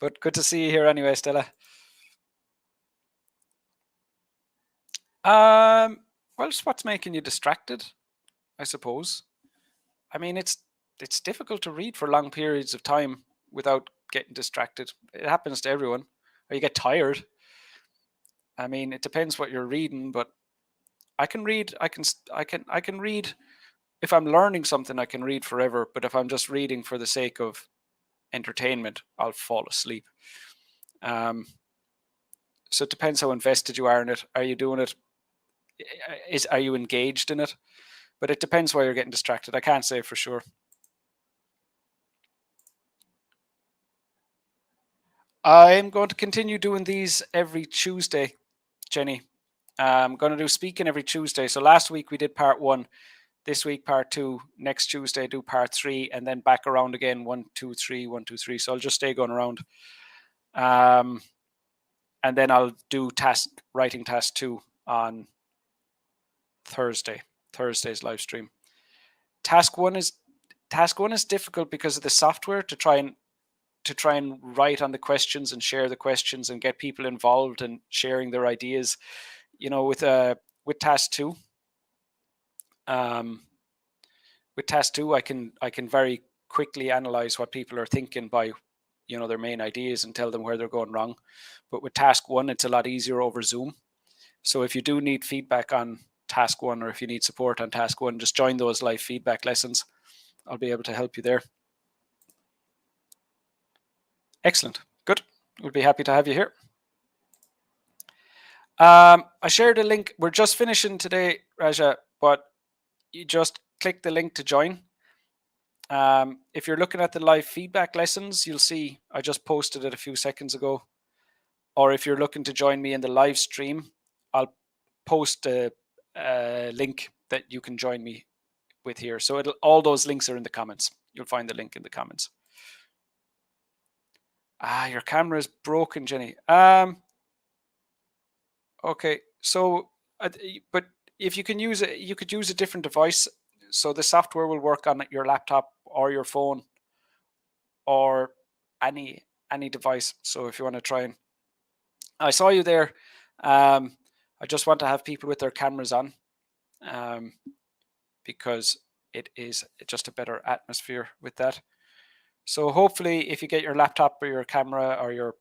but good to see you here anyway, Stella. Well, it's what's making you distracted, I suppose. I mean, it's difficult to read for long periods of time without getting distracted. It happens to everyone. Or you get tired. I mean, it depends what you're reading, but I can read. I can read. If I'm learning something, I can read forever. But if I'm just reading for the sake of entertainment, I'll fall asleep. So it depends how invested you are in it. Are you doing it? Are you engaged in it? But it depends why you're getting distracted. I can't say for sure. I'm going to continue doing these every Tuesday, Jenny. I'm going to do speaking every Tuesday. So last week we did part 1. This week part 2. Next Tuesday do part 3, and then back around again 1, 2, 3, 1, 2, 3. So I'll just stay going around. And then I'll do writing task 2 on Thursday's live stream. Task 1 is difficult because of the software to try and write on the questions and share the questions and get people involved and sharing their ideas. You know, with task 2, I can very quickly analyze what people are thinking by, you know, their main ideas and tell them where they're going wrong. But with task 1, it's a lot easier over Zoom. So if you do need feedback on task 1, or if you need support on task 1, just join those live feedback lessons. I'll be able to help you there. Excellent. Good. We'll be happy to have you here. I shared a link. We're just finishing today, Raja, but you just click the link to join. If you're looking at the live feedback lessons, you'll see I just posted it a few seconds ago. Or if you're looking to join me in the live stream, I'll post a link that you can join me with here. So all those links are in the comments. You'll find the link in the comments. Your camera is broken, Jenny. Okay, so but if you can use it, you could use a different device. So the software will work on your laptop or your phone or any device. So if you want to try and, I saw you there. I just want to have people with their cameras on, because it is just a better atmosphere with that. So hopefully, if you get your laptop or your camera or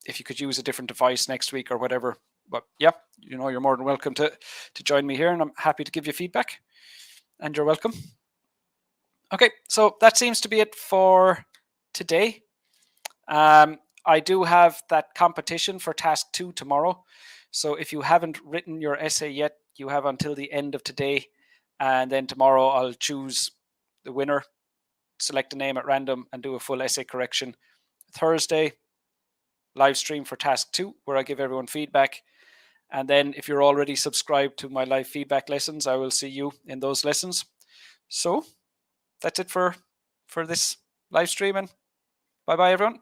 if you could use a different device next week or whatever. But yeah, you know, you're more than welcome to join me here, and I'm happy to give you feedback, and you're welcome. Okay, so that seems to be it for today. I do have that competition for task 2 tomorrow. So if you haven't written your essay yet, you have until the end of today, and then tomorrow I'll choose the winner, select a name at random, and do a full essay correction. Thursday, live stream for task 2, where I give everyone feedback. And then if you're already subscribed to my live feedback lessons, I will see you in those lessons. So that's it for this live stream, and bye-bye, everyone.